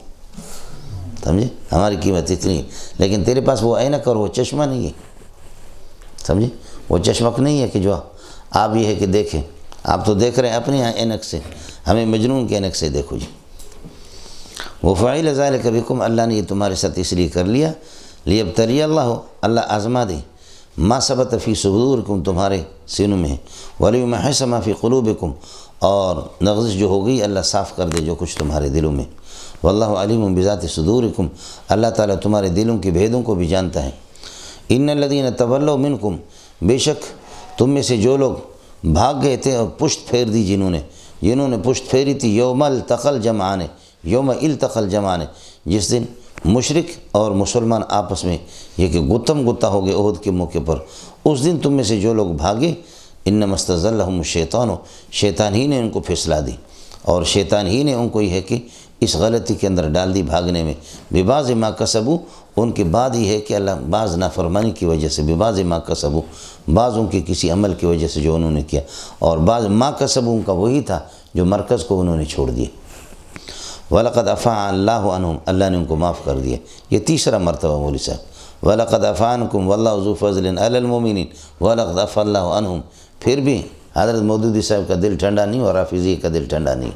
B: سمجھے؟ ہماری قیمت اتنی ہے، لیکن تیرے پاس وہ عینک اور وہ چشمہ نہیں ہے، سمجھے؟ وہ چشمک نہیں ہے کہ جو آپ یہ ہے کہ دیکھیں، آپ تو دیکھ رہے ہیں اپنی عینک سے، ہمیں مجنون کے عینک سے دیکھو جی۔ وَفَعِلَ ذَلِكَ بِكُمْ، اللہ نے یہ تمہارے ساتھ اس لیے کر لیا، لِيَبْتَلِيَ اللَّهُ، اللہ آزما دے، ما ثبت فی صدورکم، تمہارے سینوں میں، وَلِيُمَحِّصَ مَا فی قلوبکم، اور نغزش جو ہو گئی اللہ صاف کر دے جو کچھ تمہارے دلوں میں، واللہ علیم بذات صدورکم، اللہ تعالیٰ تمہارے دلوں کے بھیدوں کو بھی جانتا ہے۔ ان الذین تولوا منکم، بے شک تم میں سے جو لوگ بھاگ گئے تھے اور پشت پھیر دی جنہوں نے پشت پھیری تھی، یوم التقى الجمعان، یوم التقى الجمعان، جس دن مشرک اور مسلمان آپس میں یہ کہ گتم گتا ہو گئے احد کے موقع پر، اس دن تم میں سے جو لوگ بھاگے، انما استزلهم الشیطان، شیطان ہی نے ان کو پھسلا دی، اور شیطان ہی نے ان کو یہ ہے کہ اس غلطی کے اندر ڈال دی بھاگنے میں، ببعض ما کسبوا، ان کے بعد یہ ہے کہ اللہ بعض نافرمانی کی وجہ سے، ببعض ما کسبوا، بعض ان کے کسی عمل کی وجہ سے جو انہوں نے کیا، اور بعض ما کسبوا ان کا وہی تھا جو مرکز کو انہوں نے چھوڑ دیا۔ وَلَقَدْ عَفَا اللَّهُ عَنْهُمْ، اللہ نے ان کو معاف کر دیا، یہ تیسرا مرتبہ مولوی صاحب، وَلَقَدْ عَفَا عَنْكُمْ وَاللَّهُ ذُو فَضْلٍ عَلَى الْمُؤْمِنِينَ وَلَقَدْ عَفَا اللَّهُ عَنْهُمْ، پھر بھی حضرت مودودی صاحب کا دل ٹھنڈا نہیں اور حافظی کا دل ٹھنڈا نہیں،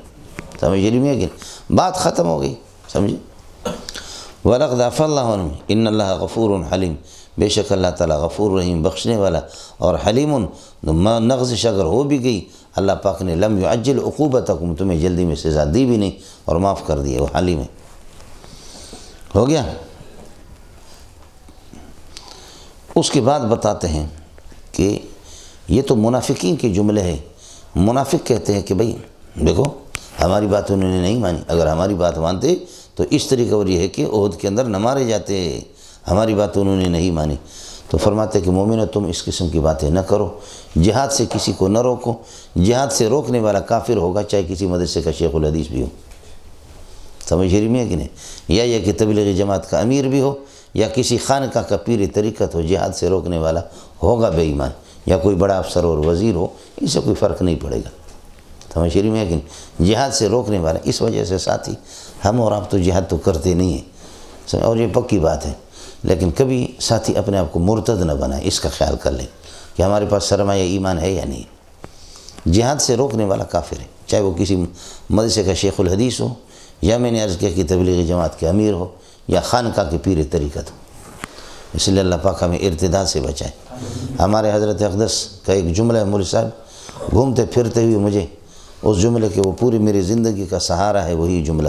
B: سمجھ رہی ہے کہ بات ختم ہو گئی، سمجھے؟ وَلَقَدْ عَفَا اللَّهُ عَنْهُمْ إِنَّ اللَّهَ غَفُورٌ حَلِيمٌ، بے شک اللہ تعالیٰ غفور رحیم بخشنے والا اور حلیم، نغزش اگر ہو بھی گئی اللہ پاک نے لم يعجل عقوبتکم، تمہیں جلدی میں سزا دی بھی نہیں اور معاف کر دیے، وہ حلیم ہے۔ ہو گیا؟ اس کے بعد بتاتے ہیں کہ یہ تو منافقین کے جملے ہیں، منافق کہتے ہیں کہ بھئی دیکھو ہماری بات انہوں نے نہیں مانی، اگر ہماری بات مانتے تو اس طریقہ اور یہ ہے کہ احد کے اندر نہ مارے جاتے، ہماری بات انہوں نے نہیں مانی۔ تو فرماتے ہیں کہ مومنو تم اس قسم کی باتیں نہ کرو، جہاد سے کسی کو نہ روکو، جہاد سے روکنے والا کافر ہوگا چاہے کسی مدرسے کا شیخ الحدیث بھی ہو، سمجھ رہی ہے کہ نہیں، یا یہ کہ تبلیغی جماعت کا امیر بھی ہو، یا کسی خانقاہ کا پیر طریقت ہو، جہاد سے روکنے والا ہوگا بے ایمان، یا کوئی بڑا افسر اور وزیر ہو، اس سے کوئی فرق نہیں پڑے گا، سمجھ رہی ہے کہ نہیں، جہاد سے روکنے والا۔ اس وجہ سے ساتھی ہم اور آپ تو جہاد تو کرتے نہیں ہیں، اور یہ پکی بات ہے، لیکن کبھی ساتھی اپنے آپ کو مرتد نہ بنائے، اس کا خیال کر لیں کہ ہمارے پاس سرمایہ ایمان ہے یا نہیں۔ جہاد سے روکنے والا کافر ہے، چاہے وہ کسی مدرسے کا شیخ الحدیث ہو، یا میں نے عرض کیا کہ تبلیغی جماعت کے امیر ہو، یا خانقاہ کے پیر طریقت ہو۔ اس لیے اللہ پاک ہمیں ارتداد سے بچائے۔ ہمارے حضرت اقدس کا ایک جملہ ہے مولوی صاحب، گھومتے پھرتے ہوئے مجھے اس جملے کے وہ پوری میری زندگی کا سہارا ہے وہی جملہ.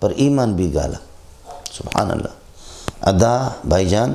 B: پر ایمان بھی گالا. سبحان اللہ. ادا بھائی جان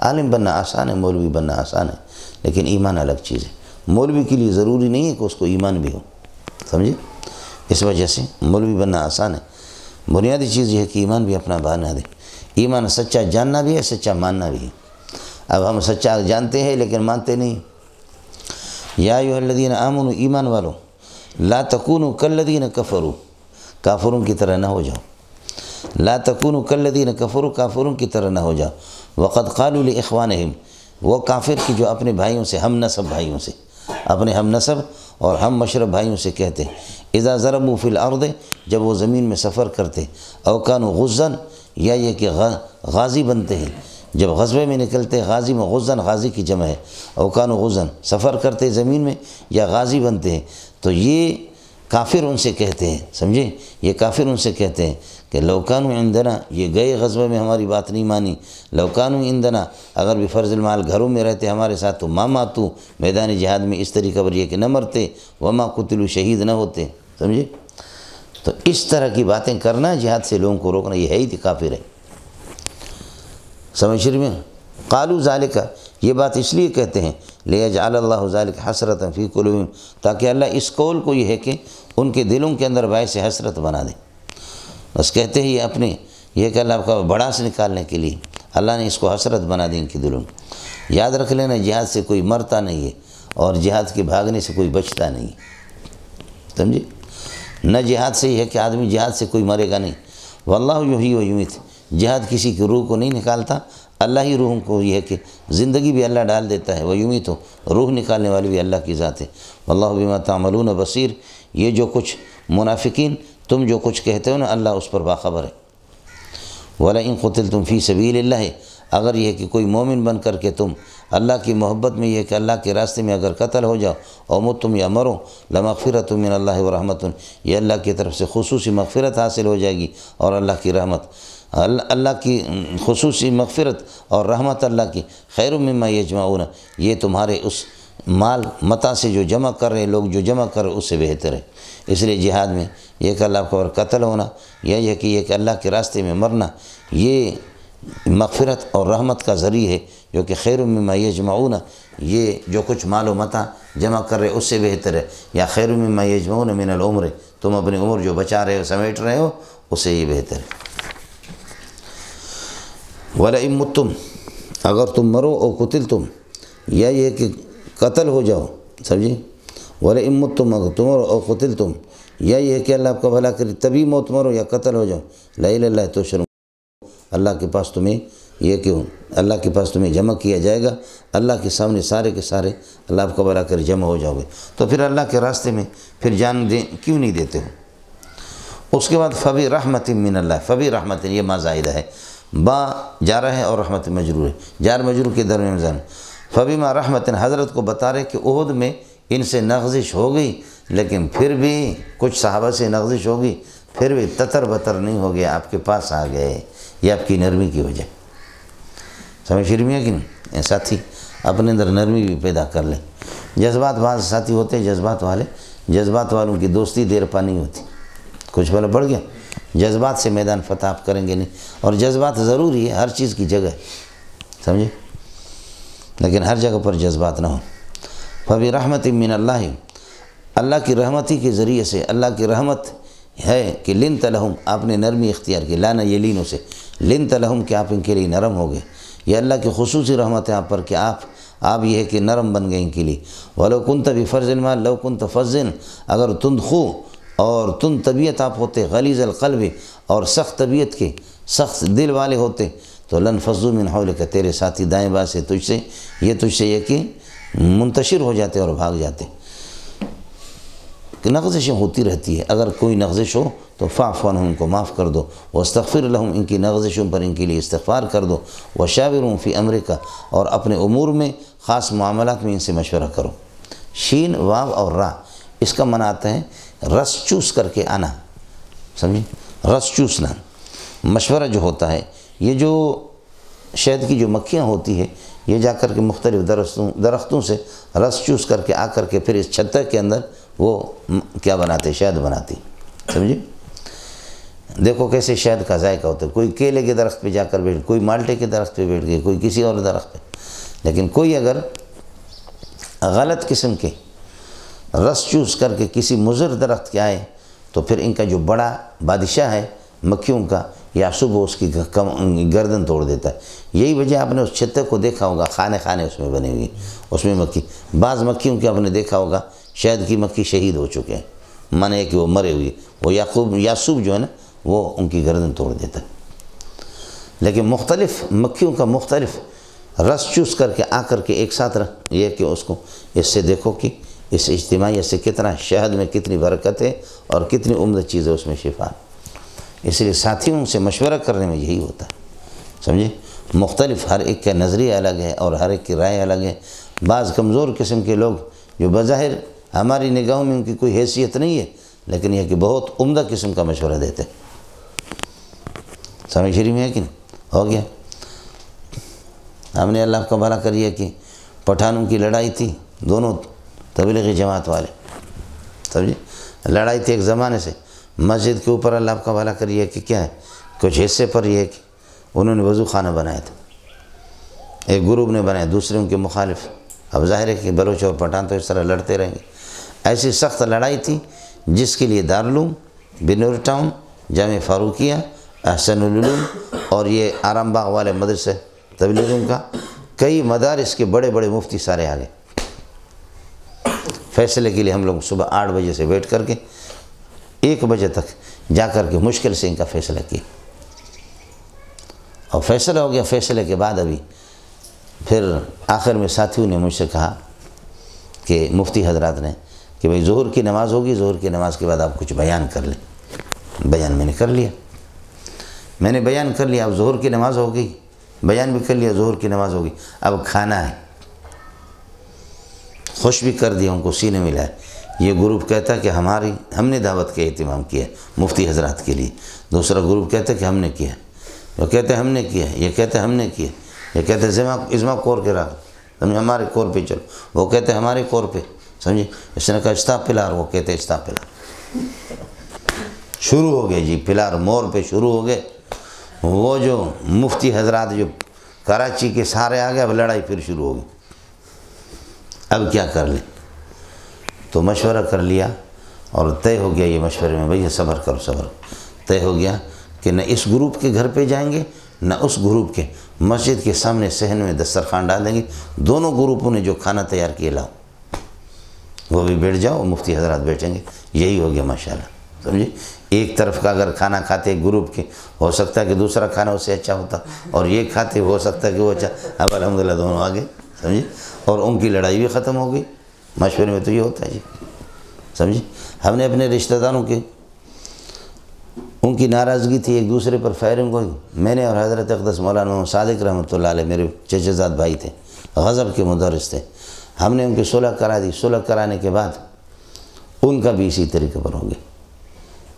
B: عالم بننا آسان ہے، مولوی بننا آسان ہے، لیکن ایمان الگ چیز ہے. مولوی کے لیے ضروری نہیں ہے کہ اس کو ایمان بھی ہو، سمجھے؟ اس وجہ سے مولوی بننا آسان ہے. بنیادی چیز یہ ہے کہ ایمان بھی اپنا بنا دے. ایمان سچا جاننا بھی ہے، سچا ماننا بھی ہے. اب ہم سچا جانتے ہیں لیکن مانتے نہیں. یا ایھا الذین آمنوا، ایمان والو، لا تکونوا کالذین کفروا، کافروں کی طرح نہ ہو جاؤ. لا تکونوا کالذین کفروا، کافروں کی طرح نہ ہو جاؤ. وقد قالوا لاخوانہم، وہ کافر کی جو اپنے بھائیوں سے، ہم نسب بھائیوں سے، اپنے ہم نسب اور ہم مشرب بھائیوں سے کہتے اذا ضربوا فی الارض، جب وہ زمین میں سفر کرتے، او کانوا غزاً، یا یہ کہ غازی بنتے ہیں، جب غزوے میں نکلتے، غازی میں غزاً، غازی کی جمع ہے، او کانوا غزاً، سفر کرتے زمین میں یا غازی بنتے ہیں، تو یہ کافر ان سے کہتے ہیں، سمجھے؟ یہ کافر ان سے کہتے ہیں کہ لو کانوا عندنا، یہ گئے غزوے میں ہماری بات نہیں مانی، لو کانوا عندنا، اگر بھی فرض المال گھروں میں رہتے ہمارے ساتھ تو ما ماتوا، میدان جہاد میں اس طریقہ پر یہ کہ نہ مرتے، وما قتلوا، شہید نہ ہوتے، سمجھے؟ تو اس طرح کی باتیں کرنا، جہاد سے لوگوں کو روکنا، یہ ہے ہی کافر ہے. سمجھ رہے ہیں؟ قالوا ذالک، یہ بات اس لیے کہتے ہیں لیجعل اللہ ذالک حسرۃ فی قلوبہم، تاکہ اللہ اس قول کو یہ ہے کہ ان کے دلوں کے اندر باعث حسرت بنا دے. بس کہتے ہیں یہ اپنے، یہ کہ اللہ کا بڑاس نکالنے کے لیے اللہ نے اس کو حسرت بنا دی ان کے دلوں. یاد رکھ لینا، جہاد سے کوئی مرتا نہیں ہے اور جہاد کے بھاگنے سے کوئی بچتا نہیں، سمجھے؟ نہ جہاد سے یہ ہے کہ آدمی جہاد سے کوئی مرے گا نہیں. واللہ یحیی و یمیت، جہاد کسی کی روح کو نہیں نکالتا، اللہ ہی روحوں کو، یہ ہے کہ زندگی بھی اللہ ڈال دیتا ہے. ویمیت، روح نکالنے والی بھی اللہ کی ذات ہے. واللہ بما تعملون بصیر، یہ جو کچھ منافقین تم جو کچھ کہتے ہو نا، اللہ اس پر باخبر ہے. وَلَئِن قُتِلْتُمْ فِي سَبِيلِ اللَّهِ، اگر یہ کہ کوئی مومن بن کر کے تم اللہ کی محبت میں، یہ کہ اللہ کے راستے میں اگر قتل ہو جاؤ، اور متم یا مرو، لَمَغْفِرَةٌ مِّنَ اللَّهِ وَرَحْمَةٌ، یہ اللہ کی طرف سے خصوصی مغفرت حاصل ہو جائے گی اور اللہ کی رحمت، اللہ کی خصوصی مغفرت اور رحمت اللہ کی. خیر مما یجمعون، یہ تمہارے اس مال متا سے جو جمع کر رہے لوگ، جو جمع کر رہے اس سے بہتر ہے. اس لیے جہاد میں یہ کہ اللہ کا قتل ہونا، یا یہ کہ اللہ کے راستے میں مرنا، یہ مغفرت اور رحمت کا ذریعہ ہے، جو کہ خیر مما یجمعون، یہ جو کچھ مال و متا جمع کر رہے اس سے بہتر ہے. یا خیر مما یجمعون من العمر، تم اپنی عمر جو بچا رہے ہو، سمیٹ رہے ہو، اس سے یہ بہتر ہے. وَلَئِن مُتُّمْ، اگر تم مرو، او قتلتم، یا یہ کہ قتل ہو جاؤ، سمجھے؟ وَلَئِن مُتُّمْ، اگر تم مرو، او قتلتم، یا یہ کہ اللہ آپ کا بھلا کرے، تبھی موت مرو یا قتل ہو جاؤ، لَإِلَى اللَّهِ تُحْشَرُونَ، اللہ کے پاس تمہیں، یہ کہ اللہ کے پاس تمہیں جمع کیا جائے گا، اللہ کے سامنے سارے کے سارے اللہ آپ کا بھلا کرے جمع ہو جاؤ گے. تو پھر اللہ کے راستے میں پھر جان کیوں نہیں دیتے ہو؟ اس کے بعد فَبِرَحْمَةٍ مِّنَ اللَّهِ، فَبِرَحْمَةٍ، یہ ما زائدہ ہے، با جارہ ہے اور رحمت مجرور ہے، جار مجرور کے درمیان زن. فبما رحمت، حضرت کو بتا رہے کہ احد میں ان سے نغزش ہو گئی، لیکن پھر بھی کچھ صحابہ سے نغزش ہوگی، پھر بھی تتر بتر نہیں ہو گیا، آپ کے پاس آ گئے، یہ آپ کی نرمی کی وجہ. سمجھ رہی ہے کہ نہیں؟ ساتھی اپنے اندر نرمی بھی پیدا کر لیں. جذبات بعض ساتھی ہوتے ہیں جذبات والے، جذبات والوں کی دوستی دیر پا نہیں ہوتی. کچھ پہلے بڑھ گیا، جذبات سے میدان فتح آپ کریں گے نہیں. اور جذبات ضروری ہے، ہر چیز کی جگہ، سمجھے؟ لیکن ہر جگہ پر جذبات نہ ہو. فَبِرَحْمَةٍ مِّنَ اللَّهِ، اللہ کی رحمتی کے ذریعے سے، اللہ کی رحمت ہے کہ لِنْتَ لَهُمْ، آپ نے نرمی اختیار کی، لانا یہ لینوں سے، لِنْتَ لَهُمْ کہ آپ ان کے لیے نرم ہو گئے. یہ اللہ کی خصوصی رحمت ہے آپ پر کہ آپ یہ ہے کہ نرم بن گئے ان کے لیے. وَلَوْ كُنْتَ بِفَرْزِ الْمَالِ لَوْ كُنْتَ فَظًّا، اگر تند خو اور تند طبیعت آپ ہوتے، غلیظ القلب، اور سخت طبیعت کے، سخت دل والے ہوتے، تو لَنْفَضُّوا مِنْ حَوْلِكَ، تیرے ساتھی دائیں بائیں سے تجھ سے یہ کہ منتشر ہو جاتے اور بھاگ جاتے. کہ نغزشیں ہوتی رہتی ہے، اگر کوئی نغزش ہو تو فاعف عنہم، ان کو معاف کر دو، واستغفر لہم، ان کی نغزشوں پر ان کے لیے استغفار کر دو، وشاورہم فی امرک، اور اپنے امور میں، خاص معاملات میں ان سے مشورہ کرو. شین، واو اور را، اس کا معنی آتا ہے رس چوس کر کے آنا، سمجھیں؟ رس چوسنا. مشورہ جو ہوتا ہے، یہ جو شہد کی جو مکھیاں ہوتی ہے یہ جا کر کے مختلف درختوں سے رس چوس کر کے آ کر کے پھر اس چھتر کے اندر وہ کیا بناتے، شہد بناتی، سمجھے؟ دیکھو کیسے شہد کا ذائقہ ہوتا ہے، کوئی کیلے کے درخت پہ جا کر بیٹھ، کوئی مالٹے کے درخت پہ بیٹھ گئے، کوئی کسی اور درخت پہ، لیکن کوئی اگر غلط قسم کے رس چوس کر کے کسی مضر درخت کے آئے تو پھر ان کا جو بڑا بادشاہ ہے مکھیوں کا، یا صبح اس کی گردن توڑ دیتا ہے۔ یہی وجہ آپ نے اس چھتر کو دیکھا ہوگا، خانے خانے اس میں بنے ہوئے، اس میں مکھی، بعض مکھیوں کے آپ نے دیکھا ہوگا شہد کی مکھی شہید ہو چکے ہیں، مانے ہے کہ وہ مرے ہوئے، وہ یاسوب جو ہے نا وہ ان کی گردن توڑ دیتا ہے۔ لیکن مختلف مکھیوں کا مختلف رس چوس کر کے آ کر کے ایک ساتھ یہ کہ اس کو اس سے دیکھو کہ اس اجتماعیت سے کتنا شہد میں کتنی برکت ہے اور کتنی عمدہ چیز ہے اس میں شفا۔ اس لیے ساتھیوں سے مشورہ کرنے میں یہی ہوتا ہے، سمجھے؟ مختلف ہر ایک کا نظریہ الگ ہے اور ہر ایک کی رائے الگ ہے۔ بعض کمزور قسم کے لوگ جو بظاہر ہماری نگاہوں میں ان کی کوئی حیثیت نہیں ہے لیکن یہ کہ بہت عمدہ قسم کا مشورہ دیتے ہیں، سمجھ شریف میں ہے کہ نہیں؟ ہو گیا۔ ہم نے اللہ کا بھلا کر یہ کہ پٹھانوں کی لڑائی تھی، دونوں تبلیغی جماعت والے، سمجھے؟ لڑائی تھی ایک زمانے سے، مسجد کے اوپر اللہ کا بھلا کر یہ کہ کیا ہے، کچھ حصے پر یہ کہ انہوں نے وضو خانہ بنایا تھا، ایک گروپ نے بنایا، دوسرے ان کے مخالف۔ اب ظاہر ہے کہ بلوچ اور پٹھان تو اس طرح لڑتے رہیں گے۔ ایسی سخت لڑائی تھی جس کے لیے دارالعلوم، بنور ٹاؤن، جامع فاروقیہ، احسن العلوم اور یہ آرام باغ والے مدرسے تبلیغوں کا کئی مدارس کے بڑے بڑے مفتی سارے آ گئے فیصلے کے لیے۔ ہم لوگ صبح 8 بجے سے بیٹھ کر کے 1 بجے تک جا کر کے مشکل سے ان کا فیصلہ کیا اور فیصلہ ہو گیا۔ فیصلے کے بعد ابھی پھر آخر میں ساتھیوں نے مجھ سے کہا کہ مفتی حضرات نے کہ بھئی ظہر کی نماز ہوگی، ظہر کی نماز کے بعد آپ کچھ بیان کر لیں۔ بیان میں نے کر لیا، میں نے بیان کر لیا۔ اب ظہر کی نماز ہو گئی، بیان بھی کر لیا، ظہر کی نماز ہوگی، اب کھانا ہے۔ خوش بھی کر دیا، ان کو سینے ملا ہے۔ یہ گروپ کہتا ہے کہ ہم نے دعوت کا اہتمام کیا مفتی حضرات کے لیے، دوسرا گروپ کہتا ہے کہ ہم نے کیا، وہ کہتے ہیں ہم نے کیا، یہ کہتے ہیں ہم نے کیا، یہ کہتے ہیں اجماع کور کے رکھ، سمجھے ہمارے کور پہ چلو، وہ کہتے ہیں ہمارے کور پہ، سمجھے؟ اس نے کہا استاپ پلار، وہ کہتے ہیں استاپ پلار۔ شروع ہو گئے جی، پلار مور پہ شروع ہو گئے۔ وہ جو مفتی حضرات جو کراچی کے سارے آ گئے، اب لڑائی پھر شروع ہو گئی، اب کیا کر لیں؟ تو مشورہ کر لیا اور طے ہو گیا یہ مشورے میں، بھئی صبر کرو صبر، طے ہو گیا کہ نہ اس گروپ کے گھر پہ جائیں گے نہ اس گروپ کے، مسجد کے سامنے صحن میں دسترخوان ڈال دیں گے، دونوں گروپوں نے جو کھانا تیار کیے لاؤ، وہ بھی بیٹھ جاؤ، مفتی حضرات بیٹھیں گے۔ یہی ہو گیا ماشاءاللہ، سمجھے؟ ایک طرف کا اگر کھانا کھاتے ایک گروپ کے، ہو سکتا ہے کہ دوسرا کھانا اس سے اچھا ہوتا، اور یہ کھاتے ہو سکتا ہے کہ وہ اچھا، اب الحمدللہ دونوں آگے، سمجھے؟ اور ان کی لڑائی بھی ختم ہو گئی۔ مشورے میں تو یہ ہوتا ہے جی، سمجھے؟ ہم نے اپنے رشتہ داروں کے ان کی ناراضگی تھی ایک دوسرے پر فائرنگ ہوئی، میں نے اور حضرت اقدس مولانا صادق رحمۃ اللہ علیہ میرے چچا زاد بھائی تھے، غضب کے مدرس تھے، ہم نے ان کی صلح کرا دی۔ صلح کرانے کے بعد ان کا بھی اسی طریقے پر ہو گیا،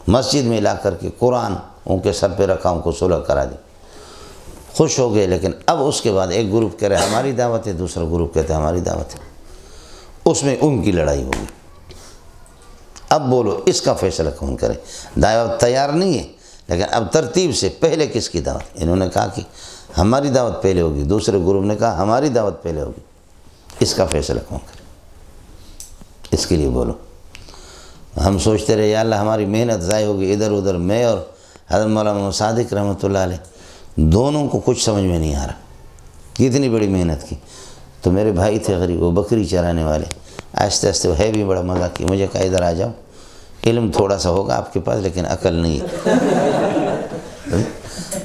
B: مسجد میں لا کر کے قرآن ان کے سر پہ رکھا، ان کو صلح کرا دی، خوش ہو گئے۔ لیکن اب اس کے بعد ایک گروپ کہہ رہے ہماری دعوت ہے، دوسرا گروپ کہتے ہیں ہماری دعوت ہے، اس میں ان کی لڑائی ہوگی۔ اب بولو اس کا فیصلہ کون کرے؟ دعوت تیار نہیں ہے، لیکن اب ترتیب سے پہلے کس کی دعوت؟ انہوں نے کہا کہ ہماری دعوت پہلے ہوگی، دوسرے گروپ نے کہا ہماری دعوت پہلے ہوگی، اس کا فیصلہ کون کرے؟ اس کے لیے بولو۔ ہم سوچتے رہے یا اللہ ہماری محنت ضائع ہوگی، ادھر ادھر میں اور حضرت مولانا صادق رحمۃ اللہ علیہ دونوں کو کچھ سمجھ میں نہیں آ رہا، کتنی بڑی محنت کی۔ تو میرے بھائی تھے غریب، وہ بکری چرانے والے، آہستہ آہستہ ہے بھی بڑا مزہ کی، مجھے کہا ادھر آ جاؤ، علم تھوڑا سا ہوگا آپ کے پاس لیکن عقل نہیں ہے۔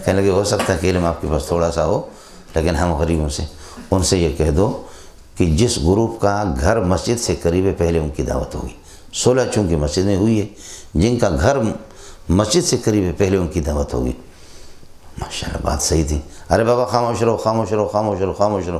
B: کہنے لگے ہو سکتا ہے کہ علم آپ کے پاس تھوڑا سا ہو لیکن ہم غریبوں سے، ان سے یہ کہہ دو کہ جس گروپ کا گھر مسجد سے قریب ہے پہلے ان کی دعوت ہوگی۔ صلح چونکہ مسجد میں ہوئی ہے، جن کا گھر مسجد سے قریب ہے پہلے ان کی دعوت ہوگی۔ ماشاءاللہ بات صحیح تھی۔ ارے بابا خاموش رہو خاموش رہو خاموش رہو خاموش رہو۔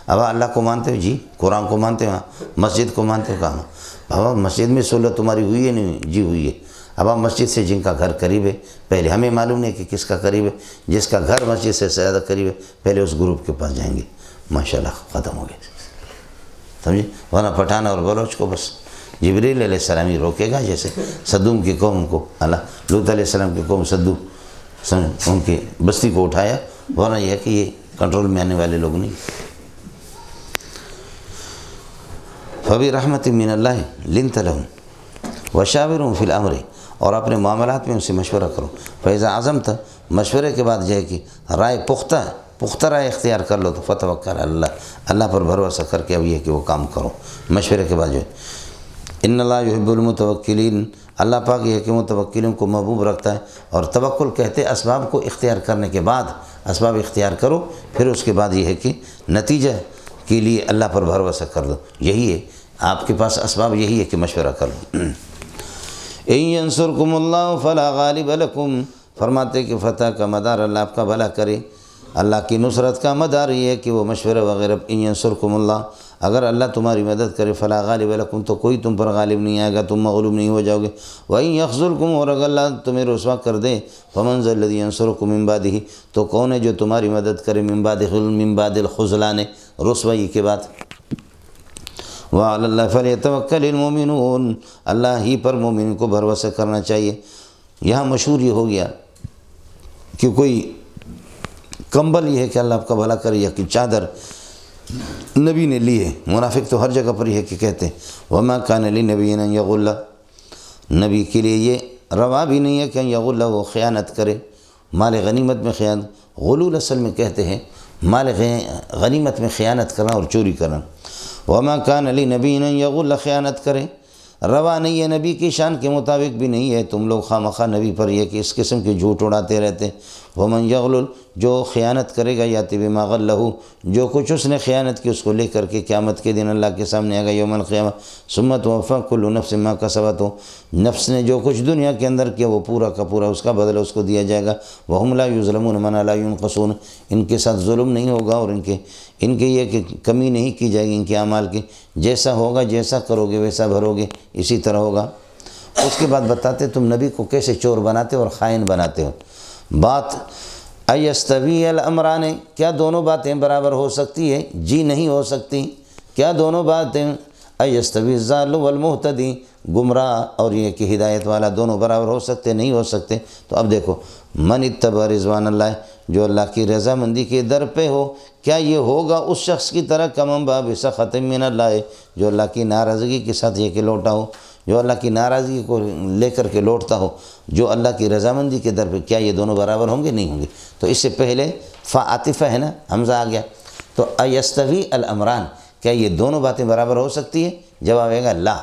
B: اب اللہ کو مانتے ہو؟ جی۔ قرآن کو مانتے ہو؟ مسجد کو مانتے ہو؟ کہاں؟ بابا مسجد میں صلح تمہاری ہوئی ہے نہیں ہوئی؟ جی ہوئی ہے۔ اب آپ مسجد سے جن کا گھر قریب ہے پہلے ہمیں معلوم نہیں کہ کس کا قریب ہے، جس کا گھر مسجد سے زیادہ قریب ہے پہلے اس گروپ کے پاس جائیں گے، ماشاءاللہ ختم ہو گئے، سمجھے؟ ورنہ پٹھان اور بلوچ کو بس جبریل علیہ السلام ہی روکے گا، جیسے صدوم کی قوم کو لوط علیہ السلام کی قوم صدو ان کی بستی کو اٹھایا، ورنہ یہ ہے کہ یہ کنٹرول میں آنے والے لوگ نہیں۔ فَبِرَحْمَةٍ مِّنَ اللَّهِ لِنْتَ لَهُمْ وَشَاوِرْهُمْ فِي الْأَمْرِ، اور اپنے معاملات میں ان سے مشورہ کرو۔ فَإِذَا عَزَمْتَ، مشورے کے بعد جو ہے کہ رائے پختہ رائے اختیار کر لو تو فَتَوَكَّلْ عَلَى اللَّهِ، اللہ پر بھروسہ کر کے اب یہ کہ وہ کام کرو۔ مشورے کے بعد جو ہے اِنَّ اللَّهَ يُحِبُّ الْمُتَوَكِّلِينَ، اللہ پاک یہ کہ متوکلین کو محبوب رکھتا ہے، اور توکل کہتے اسباب کو اختیار کرنے کے بعد، اسباب اختیار کرو پھر اس کے بعد یہ ہے کہ نتیجہ کے لیے اللہ پر بھروسہ کر دو، یہی ہے آپ کے پاس اسباب، یہی ہے کہ مشورہ کر لو۔ اِن يَنْصُرْكُمُ اللَّهُ فَلَا غَالِبَ لَكُمْ، فرماتے کہ فتح کا مدار اللہ آپ کا بھلا کرے، اللہ کی نصرت کا مدار یہ ہے کہ وہ مشورہ وغیرہ۔ اِن يَنْصُرْكُمُ اللَّهُ، اگر اللہ تمہاری مدد کرے، فلا غالب لکم، تو کوئی تم پر غالب نہیں آئے گا، تم مغلوب نہیں ہو جاؤ گے۔ وَإِن يَخْذُلْكُمْ، اور اگر اللہ تمہیں رسوا کر دے، فَمَنْ ذَا الَّذِي يَنْصُرُكُم مِّن بَعْدِهِ، تو کون ہے جو تمہاری مدد کرے من بعد الخذلان، رسوائی کے بعد۔ وَعَلَى اللَّهِ فَلْيَتَوَكَّلِ الْمُؤْمِنُونَ، اللہ ہی پر مومن کو بھروسہ کرنا چاہیے۔ یہاں مشہور یہ ہو گیا کہ کوئی کمبل یہ ہے کہ اللہ آپ کا بھلا کرے، یا کہ چادر نبی نے لی ہے، منافق تو ہر جگہ پر یہ ہے کہ کہتے ہیں وَمَا كَانَ لِنَبِيٍّ أَن يَغُلَّ، نبی کے لیے یہ روا بھی نہیں ہے کہ یغل، وہ خیانت کرے، مال غنیمت میں خیانت۔ غلول اصل میں کہتے ہیں مال غنیمت میں خیانت کرنا اور چوری کرنا۔ وَمَا كَانَ لِنَبِيٍّ أَن يَغُلَّ، خیانت کرے، روا نہیں ہے، نبی کی شان کے مطابق بھی نہیں ہے۔ تم لوگ خواہ نبی پر یہ کہ اس قسم کے جھوٹ اڑاتے رہتے۔ وَمَن يَغْلُلْ، جو خیانت کرے گا، یاتی بما غلہ، جو کچھ اس نے خیانت کی اس کو لے کر کے قیامت کے دن اللہ کے سامنے آئے گا یوم القیامہ۔ ثم توفیٰ کل نفس ما کسبت، نفس نے جو کچھ دنیا کے اندر کیا وہ پورا کا پورا اس کا بدلہ اس کو دیا جائے گا۔ وَهُمْ لَا يُظْلَمُونَ مَنْ لَا يُنْقَصُونَ، ان کے ساتھ ظلم نہیں ہوگا، اور ان کے یہ کہ کمی نہیں کی جائے گی ان کے اعمال کی، جیسا ہوگا جیسا کرو گے ویسا بھرو گے، اسی طرح ہوگا۔ اس کے بعد بتاتے تم نبی کو کیسے چور بناتے اور خائن بناتے ہو۔ بات ایستوی الامران، کیا دونوں باتیں برابر ہو سکتی ہے؟ جی نہیں ہو سکتی۔ کیا دونوں باتیں؟ ایستوی الضال والمہتدی، گمراہ اور یہ کہ ہدایت والا دونوں برابر ہو سکتے؟ نہیں ہو سکتے۔ تو اب دیکھو من اتبع رضوان اللہ، جو اللہ کی رضامندی کے در پہ ہو، کیا یہ ہوگا اس شخص کی طرح کمم باب سخط من اللہ، جو اللہ کی ناراضگی کے ساتھ یہ کہ لوٹا ہو، جو اللہ کی ناراضگی کو لے کر کے لوٹتا ہو، جو اللہ کی رضامندی کے در پہ، کیا یہ دونوں برابر ہوں گے؟ نہیں ہوں گے۔ تو اس سے پہلے فا عاطفہ ہے نا، حمزہ آ گیا، تو ایستوی الامران، کیا یہ دونوں باتیں برابر ہو سکتی ہے؟ جواب آئے گا لا،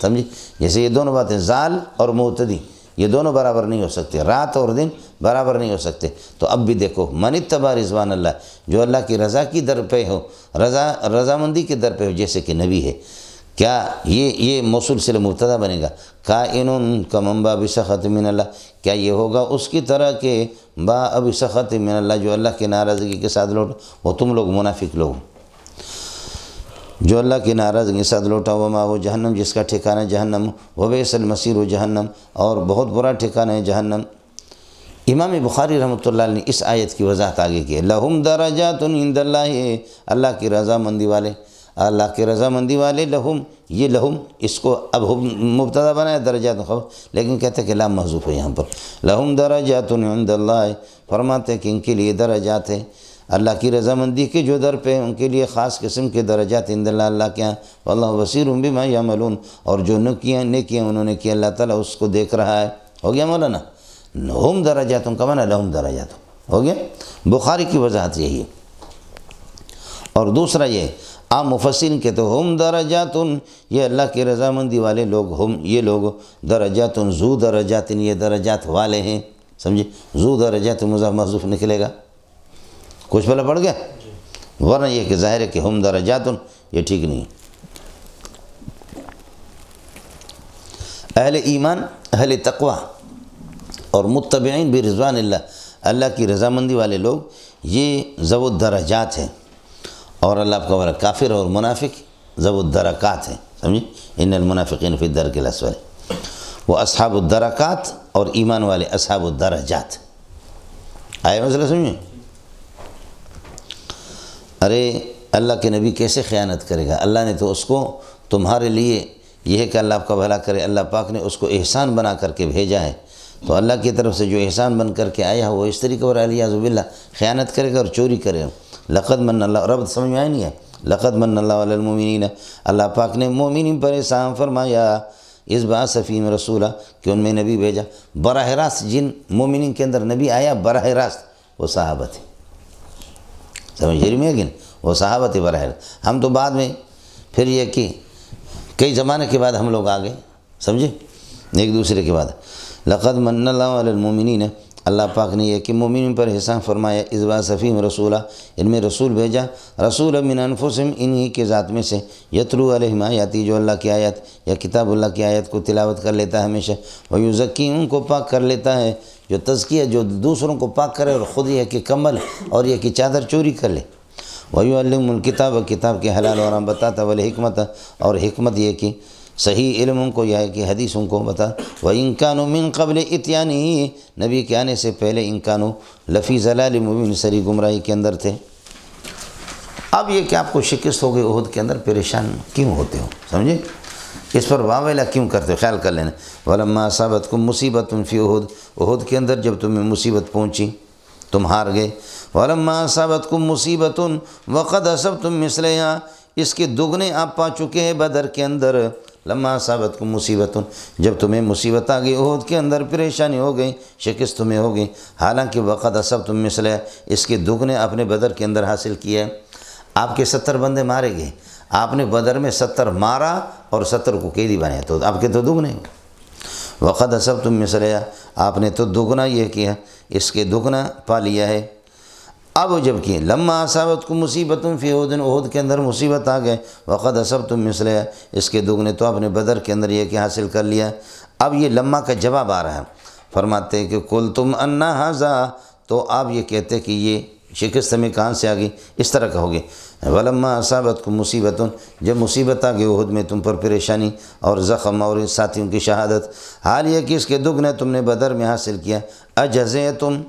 B: سمجھی؟ جیسے یہ دونوں باتیں زال اور معتدی، یہ دونوں برابر نہیں ہو سکتے، رات اور دن برابر نہیں ہو سکتے۔ تو اب بھی دیکھو من اتبع رضوان اللہ، جو اللہ کی رضا کی در پہ ہو، رضامندی کے در پہ ہو، جیسے کہ نبی ہے، کیا یہ موصول سے مبتدا بنے گا؟ کائن کمم باب سخط من اللہ، کیا یہ ہوگا اس کی طرح کہ باب سخط من اللہ، جو اللہ کی ناراضگی کے ساتھ لوٹ، وہ تم لوگ منافق لوگ جو اللہ کی ناراضگی کے ساتھ لوٹا، وما وہ جہنم، جس کا ٹھکانہ جہنم، وبئس المصیر جہنم، اور بہت برا ٹھکانہ ہے جہنم۔ امام بخاری رحمۃ اللہ علیہ نے اس آیت کی وضاحت آگے کی ہے، لہم درجات عند اللہ، اللہ کی رضامندی والے، اللہ کی رضامندی والے، لہم، یہ لہم اس کو اب مبتدا بنایا درجات خبر، لیکن کہتے ہیں کہ لام محذوف ہے یہاں پر، لہم درجات عند اللہ، فرماتے ہیں کہ ان کے لیے درجات ہیں اللہ کی رضامندی کے جو در پہ، ان کے لیے خاص قسم کے درجات عند اللہ، اللہ کے ہاں، واللہ بصیر بما یعملون، اور جو نیکیاں انہوں نے کی اللہ تعالیٰ اس کو دیکھ رہا ہے۔ ہو گیا مولانا؟ ہم درجات کا معنی لہم درجات، ہو گیا؟ بخاری کی وضاحت یہی ہے۔ اور دوسرا یہ عام مفسرین کہتے ہیں ہم درجات، یہ اللہ کی رضامندی والے لوگ، ہم یہ لوگ درجات، ذو درجات، یہ درجات والے ہیں، سمجھے؟ ذو درجات مضاف محذوف نکلے گا، کچھ بلا پڑ گیا؟ ورنہ یہ کہ ظاہر ہے کہ ہم درجات، یہ ٹھیک نہیں۔ اہل ایمان، اہل تقوی اور متبعین برضوان اللہ، اللہ کی رضامندی والے لوگ، یہ ذو الدرجات ہیں، اور اللہ آپ کا کافر اور منافق ذو الدرکات ہیں، سمجھے؟ ان المنافقین فی الدرک الاسفل۔ وہ اصحاب الدرکات اور ایمان والے اصحاب الدرجات۔ آئے مسئلہ سمجھیں؟ ارے اللہ کے نبی کیسے خیانت کرے گا؟ اللہ نے تو اس کو تمہارے لیے یہ ہے کہ اللہ آپ کا بھلا کرے، اللہ پاک نے اس کو احسان بنا کر کے بھیجا ہے، تو اللہ کی طرف سے جو احسان بن کر کے آیا وہ اس طریقے پر علیہ باللہ خیانت کرے گا اور چوری کرے گا۔ لقد من اللہ، رب سمجھ میں آیا نہیں ہے؟ لقد من اللہ علی المؤمنین، اللہ پاک نے مومنین پر احسان فرمایا، اس بعث فیہم رسولا، کہ ان میں نبی بھیجا۔ براہ راست جن مومنین کے اندر نبی آیا براہ راست وہ صحابہ تھے، سمجھ رہی میں؟ لیکن وہ صحابہ تھے براہ راست۔ ہم تو بعد میں پھر یہ کہ کئی زمانے کے بعد ہم لوگ آ گئے، سمجھے، ایک دوسرے کے بعد۔ لقد من اللہ علی المؤمنین، اللہ پاک نے یہ کہ مومنین پر احسان فرمایا، اذ بعث فیہم رسولا، ان میں رسول بھیجا، رسول من انفسہم، انہی کے ذات میں سے، یتلو علیہم آیاتی، جو اللہ کی آیت یا کتاب اللہ کی آیت کو تلاوت کر لیتا ہے ہمیشہ، ویزکیہم، ان کو پاک کر لیتا ہے، جو تزکیہ، جو دوسروں کو پاک کرے اور خود یہ کہ کمل اور یہ کہ چادر چوری کر لے، ویعلمہم الکتاب، کتاب کے حلال اور حرام بتاتا، والحکمت، اور حکمت یہ کہ صحیح علم ان کو یہ ہے کہ حدیثوں کو بتا، وَإِن كَانُوا مِن قَبْلِ إِتْيَانِهِ، نبی کے آنے سے پہلے ان کانوا لفی ضلال مبین، سری گمراہی کے اندر تھے۔ اب یہ کہ آپ کو شکست ہو گئی احد کے اندر، پریشان کیوں ہوتے ہو؟ سمجھے؟ اس پر واویلا کیوں کرتے ہو؟ خیال کر لینا۔ وَلَمَّا أَصَابَتْكُم مُّصِيبَةٌ فِي أُحُد، احد کے اندر جب تمہیں مصیبت پہنچی تم ہار گئے، وَلَمَّا أَصَابَتْكُم مُّصِيبَةٌ وَقَدْ أَصَبْتُم مِّثْلَهَا، اس کے دگنے آپ پا چکے ہیں بدر کے اندر۔ لما اصابتکم مصیبت، جب تمہیں مصیبت آ گئی احد کے اندر، پریشانی ہو گئی، شکست تمہیں ہو گئی، حالانکہ وقد اصبتم مثلہ، اس کے دگنے آپ نے بدر کے اندر حاصل کیا ہے۔ آپ کے 70 بندے مارے گئے، آپ نے بدر میں 70 مارا اور 70 کو قیدی بنایا، تو آپ کے تو دگنے وقد اصبتم مثلہ، آپ نے تو دگنا یہ کیا، اس کے دگنا پا لیا ہے۔ اب جب کہ لما اصابتکم مصیبت فی احد، احد کے اندر مصیبت آ گئے، وقد اصبتم مثلہ، اس کے دگنے تو آپ نے بدر کے اندر یہ کہ حاصل کر لیا۔ اب یہ لما کا جواب آ رہا ہے، فرماتے ہیں کہ قلتم ان ھذا، تو آپ یہ کہتے کہ یہ شکست ہمیں کہاں سے آ گئی، اس طرح کہو گے۔ ولما اصابتکم مصیبت، جب مصیبت آ گئی احد میں تم پر پریشانی اور زخم اور ساتھیوں کی شہادت، حال یہ کہ اس کے دگنے تم نے بدر میں حاصل کیا۔ اجزعتم،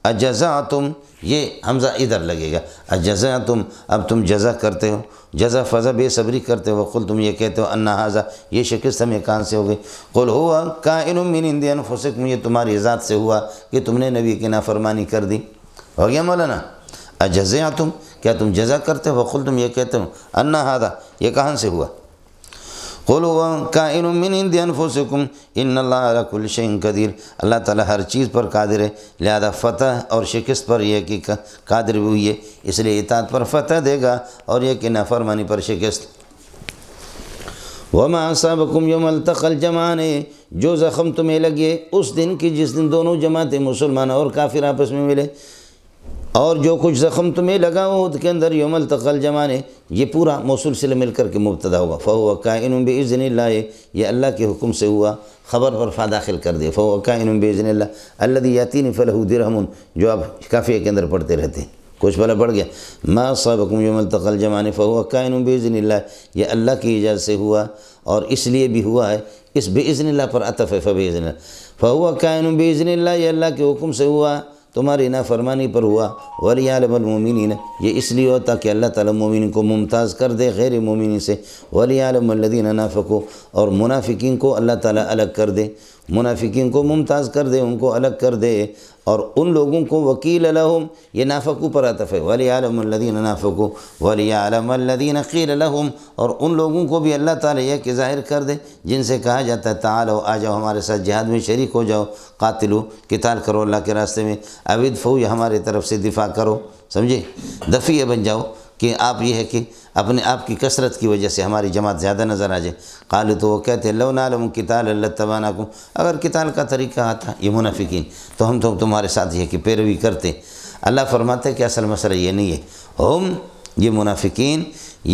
B: اجزعتم، یہ حمزہ ادھر لگے گا، اجزعتم، اب تم جزا کرتے ہو، جزا فضا بے صبری کرتے ہو، قل تم یہ کہتے ہو ان ھذا، یہ شکست ہمیں کہاں سے ہو گئی۔ قل ہوا کائن من عند انفسکم، یہ تمہاری ذات سے ہوا کہ تم نے نبی کی نافرمانی کر دی۔ ہو گیا مولانا؟ اجزعتم، کیا تم جزا کرتے ہو، قل تم یہ کہتے ہو ان ھذا، یہ کہاں سے ہوا؟ قل ہوا کائن من عند انفسکم ان اللہ علی کل شیء قدیر، اللہ تعالیٰ ہر چیز پر قادر ہے، لہذا فتح اور شکست پر یہ کہ قادر بھی ہوئی ہے، اس لیے اطاعت پر فتح دے گا اور یہ کہ نافرمانی پر شکست۔ وما اصابکم یوم التقى الجمعان، جو زخم تمہیں لگے اس دن کی جس دن دونوں جماعتیں مسلمان اور کافر آپس میں ملے، اور جو کچھ زخم تمہیں لگا احد کے اندر، یوم التقى الجمعان، یہ پورا موصول سے مل کر کے مبتدا ہوگا۔ فهو کائن باذن اللہ، یہ اللہ کے حکم سے ہوا، خبر پر فا داخل کر دیا۔ فهو کائن باذن اللہ الذي یاتینی فلہ درہم، جو آپ کافیہ کے اندر پڑھتے رہتے ہیں، کچھ بلا پڑھ گیا۔ ما اصابکم یوم التقى الجمعان فهو کائن باذن اللہ، یہ اللہ کی اجازت سے ہوا اور اس لیے بھی ہوا ہے، اس باذن اللہ پر عطف ہے، فباذن اللہ، فهو کائن باذن اللہ، یہ اللہ کے حکم سے ہوا، تمہاری نافرمانی پر ہوا۔ وَلِيَعْلَمَ الْمُؤْمِنِينَ، یہ اس لیے ہوتا کہ اللہ تعالیٰ مومنین کو ممتاز کر دے غیر مومنین سے۔ وَلِيَعْلَمَ الَّذِينَ نَافَقُوا، اور منافقین کو اللہ تعالیٰ الگ کر دے، منافقین کو ممتاز کر دے، ان کو الگ کر دے، اور ان لوگوں کو وکیل لہم، یہ نافقو پر عطف ہے، وَلِيَعْلَمَ الَّذِينَ نَافَقُوا وَلِيَعْلَمَ الَّذِينَ قِيلَ لَهُمْ، اور ان لوگوں کو بھی اللہ تعالیٰ یہ کہ ظاہر کر دے جن سے کہا جاتا ہے تعالو، آ جاؤ ہمارے ساتھ جہاد میں شریک ہو جاؤ، قاتلو، قتال کرو اللہ کے راستے میں، ادفعوا، یہ ہمارے طرف سے دفاع کرو، سمجھے، دفیع بن جاؤ، کہ آپ یہ ہے کہ اپنے آپ کی کثرت کی وجہ سے ہماری جماعت زیادہ نظر آ جائے۔ قالوا، تو وہ کہتے ہیں لو نعلم قتالا لاتبعناکم، اگر قتال کا طریقہ آتا یہ منافقین تو ہم تو تمہارے ساتھ یہ کہ پیروی کرتے۔ اللہ فرماتے کہ اصل مسئلہ یہ نہیں ہے، ہم یہ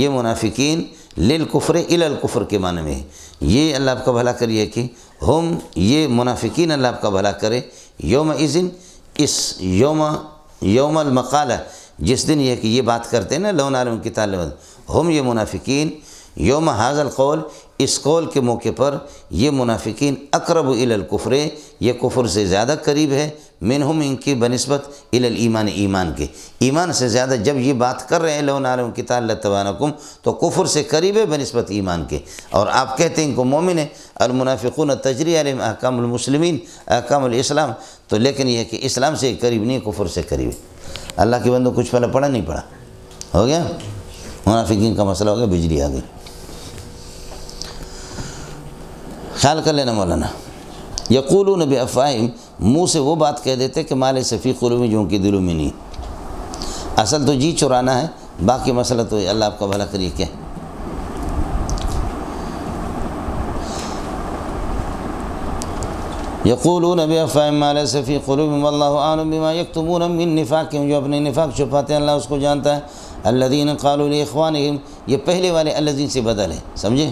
B: منافقین للکفر الی الکفر کے معنی میں ہے، یہ اللہ آپ کا بھلا کریے کہ ہم یہ منافقین اللہ آپ کا بھلا کرے، یوم اذن، اس یوم المقالہ، جس دن یہ کہ یہ بات کرتے ہیں نا لو نعلم قتالا، ہم یہ منافقین یوم ھذا القول، اس قول کے موقع پر یہ منافقین اقرب الی الکفر، یہ کفر سے زیادہ قریب ہے، منہم ان کی بنسبت الی الایمان، ایمان کے، ایمان سے زیادہ جب یہ بات کر رہے ہیں لو نعلم قتال لاتبعناکم، تو کفر سے قریب ہے بنسبت ایمان کے، اور آپ کہتے ہیں ان کو مومن ہے، المنافقون تجری علیہم احکام المسلمین، احکام الاسلام، تو لیکن یہ کہ اسلام سے قریب نہیں ہے، کفر سے قریب ہے۔ اللہ کے بندوں کچھ پہلے پڑھا نہیں پڑھا؟ ہو گیا؟ منافقین کا مسئلہ ہو گیا، بجلی آ گئی۔ خیال کر لینا مولانا، یقولون بافواہہم، منہ سے وہ بات کہہ دیتے کہ ما لیس فی قلوبہم، جو ان کی دلوں میں نہیں، اصل تو جی چرانا ہے، باقی مسئلہ تو اللہ آپ کا بھلا کریے کیا۔ یقولون بافواہہم ما لیس فی قلوبہم واللہ اعلم بما یکتمون من نفاقہم، جو اپنے نفاق چھپاتے ہیں اللہ اس کو جانتا ہے۔ الذین قالوا لاخوانہم، یہ پہلے والے الذین سے بدل ہے، سمجھے؟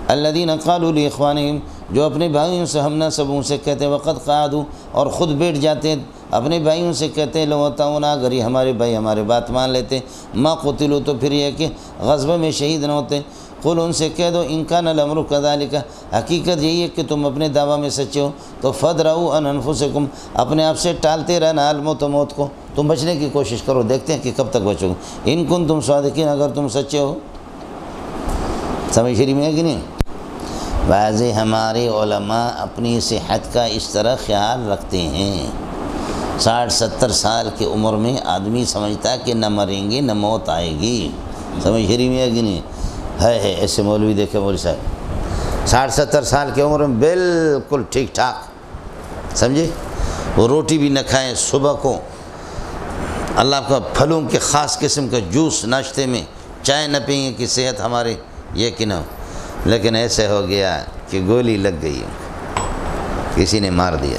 B: الذین قالوا لاخوانہم، جو اپنے بھائیوں سے ہم نسبوں سے کہتے ہیں، وقد قعدوا، اور خود بیٹھ جاتے ہیں اپنے بھائیوں سے کہتے ہیں، لو اطاعونا، اگر یہ ہمارے بھائی ہمارے بات مان لیتے، ما قتلوا، تو پھر یہ کہ غزوہ میں شہید نہ ہوتے۔ قل، ان سے کہہ دو، ان کان الامر کذالک، حقیقت یہی ہے کہ تم اپنے دعویٰ میں سچے ہو، تو فدرؤوا عن انفسکم، اپنے آپ سے ٹالتے رہنا الموت، موت کو، تم بچنے کی کوشش کرو، دیکھتے ہیں کہ کب تک بچو گے، ان کنتم صادقین، اگر تم سچے ہو۔ سمجھ شریف میں ہے کہ نہیں؟ بعض ہمارے علماء اپنی صحت کا اس طرح خیال رکھتے ہیں، 60-70 سال کی عمر میں آدمی سمجھتا ہے کہ نہ مریں گے نہ موت آئے گی۔ سمجھ شریف میں ہے کہ نہیں؟ ہے ایسے مولوی دیکھے، مولوی صاحب 60-70 سال کی عمر میں بالکل ٹھیک ٹھاک، سمجھے؟ وہ روٹی بھی نہ کھائیں، صبح کو اللہ کا پھلوں کے خاص قسم کا جوس ناشتے میں، چائے نہ پئیں کہ صحت ہمارے یہ کہ نہ ہو، لیکن ایسے ہو گیا کہ گولی لگ گئی، کسی نے مار دیا۔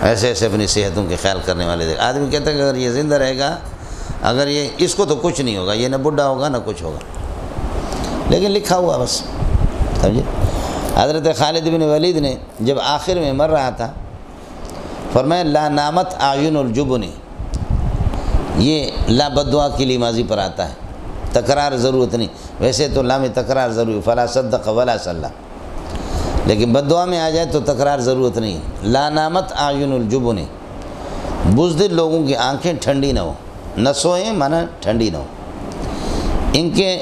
B: ایسے ایسے اپنی صحتوں کے خیال کرنے والے دیکھ، آدمی کہتا ہے کہ اگر یہ زندہ رہے گا، اگر یہ اس کو تو کچھ نہیں ہوگا، یہ نہ بڈھا ہوگا نہ کچھ ہوگا، لیکن لکھا ہوا بس، سمجھے؟ حضرت خالد بن ولید نے جب آخر میں مر رہا تھا فرمایا لا نامت اعین الجبن، یہ لا بدعا کے لیے ماضی پر آتا ہے، تکرار ضرورت نہیں، ویسے تو لا میں تکرار ضروری، فلا صدق ولا صلی، لیکن بدعا میں آ جائے تو تکرار ضرورت نہیں۔ لا نامت اعین الجبن، بزدل لوگوں کی آنکھیں ٹھنڈی نہ ہو، نہ سوئیں مانا ٹھنڈی نہ ہو ان کے۔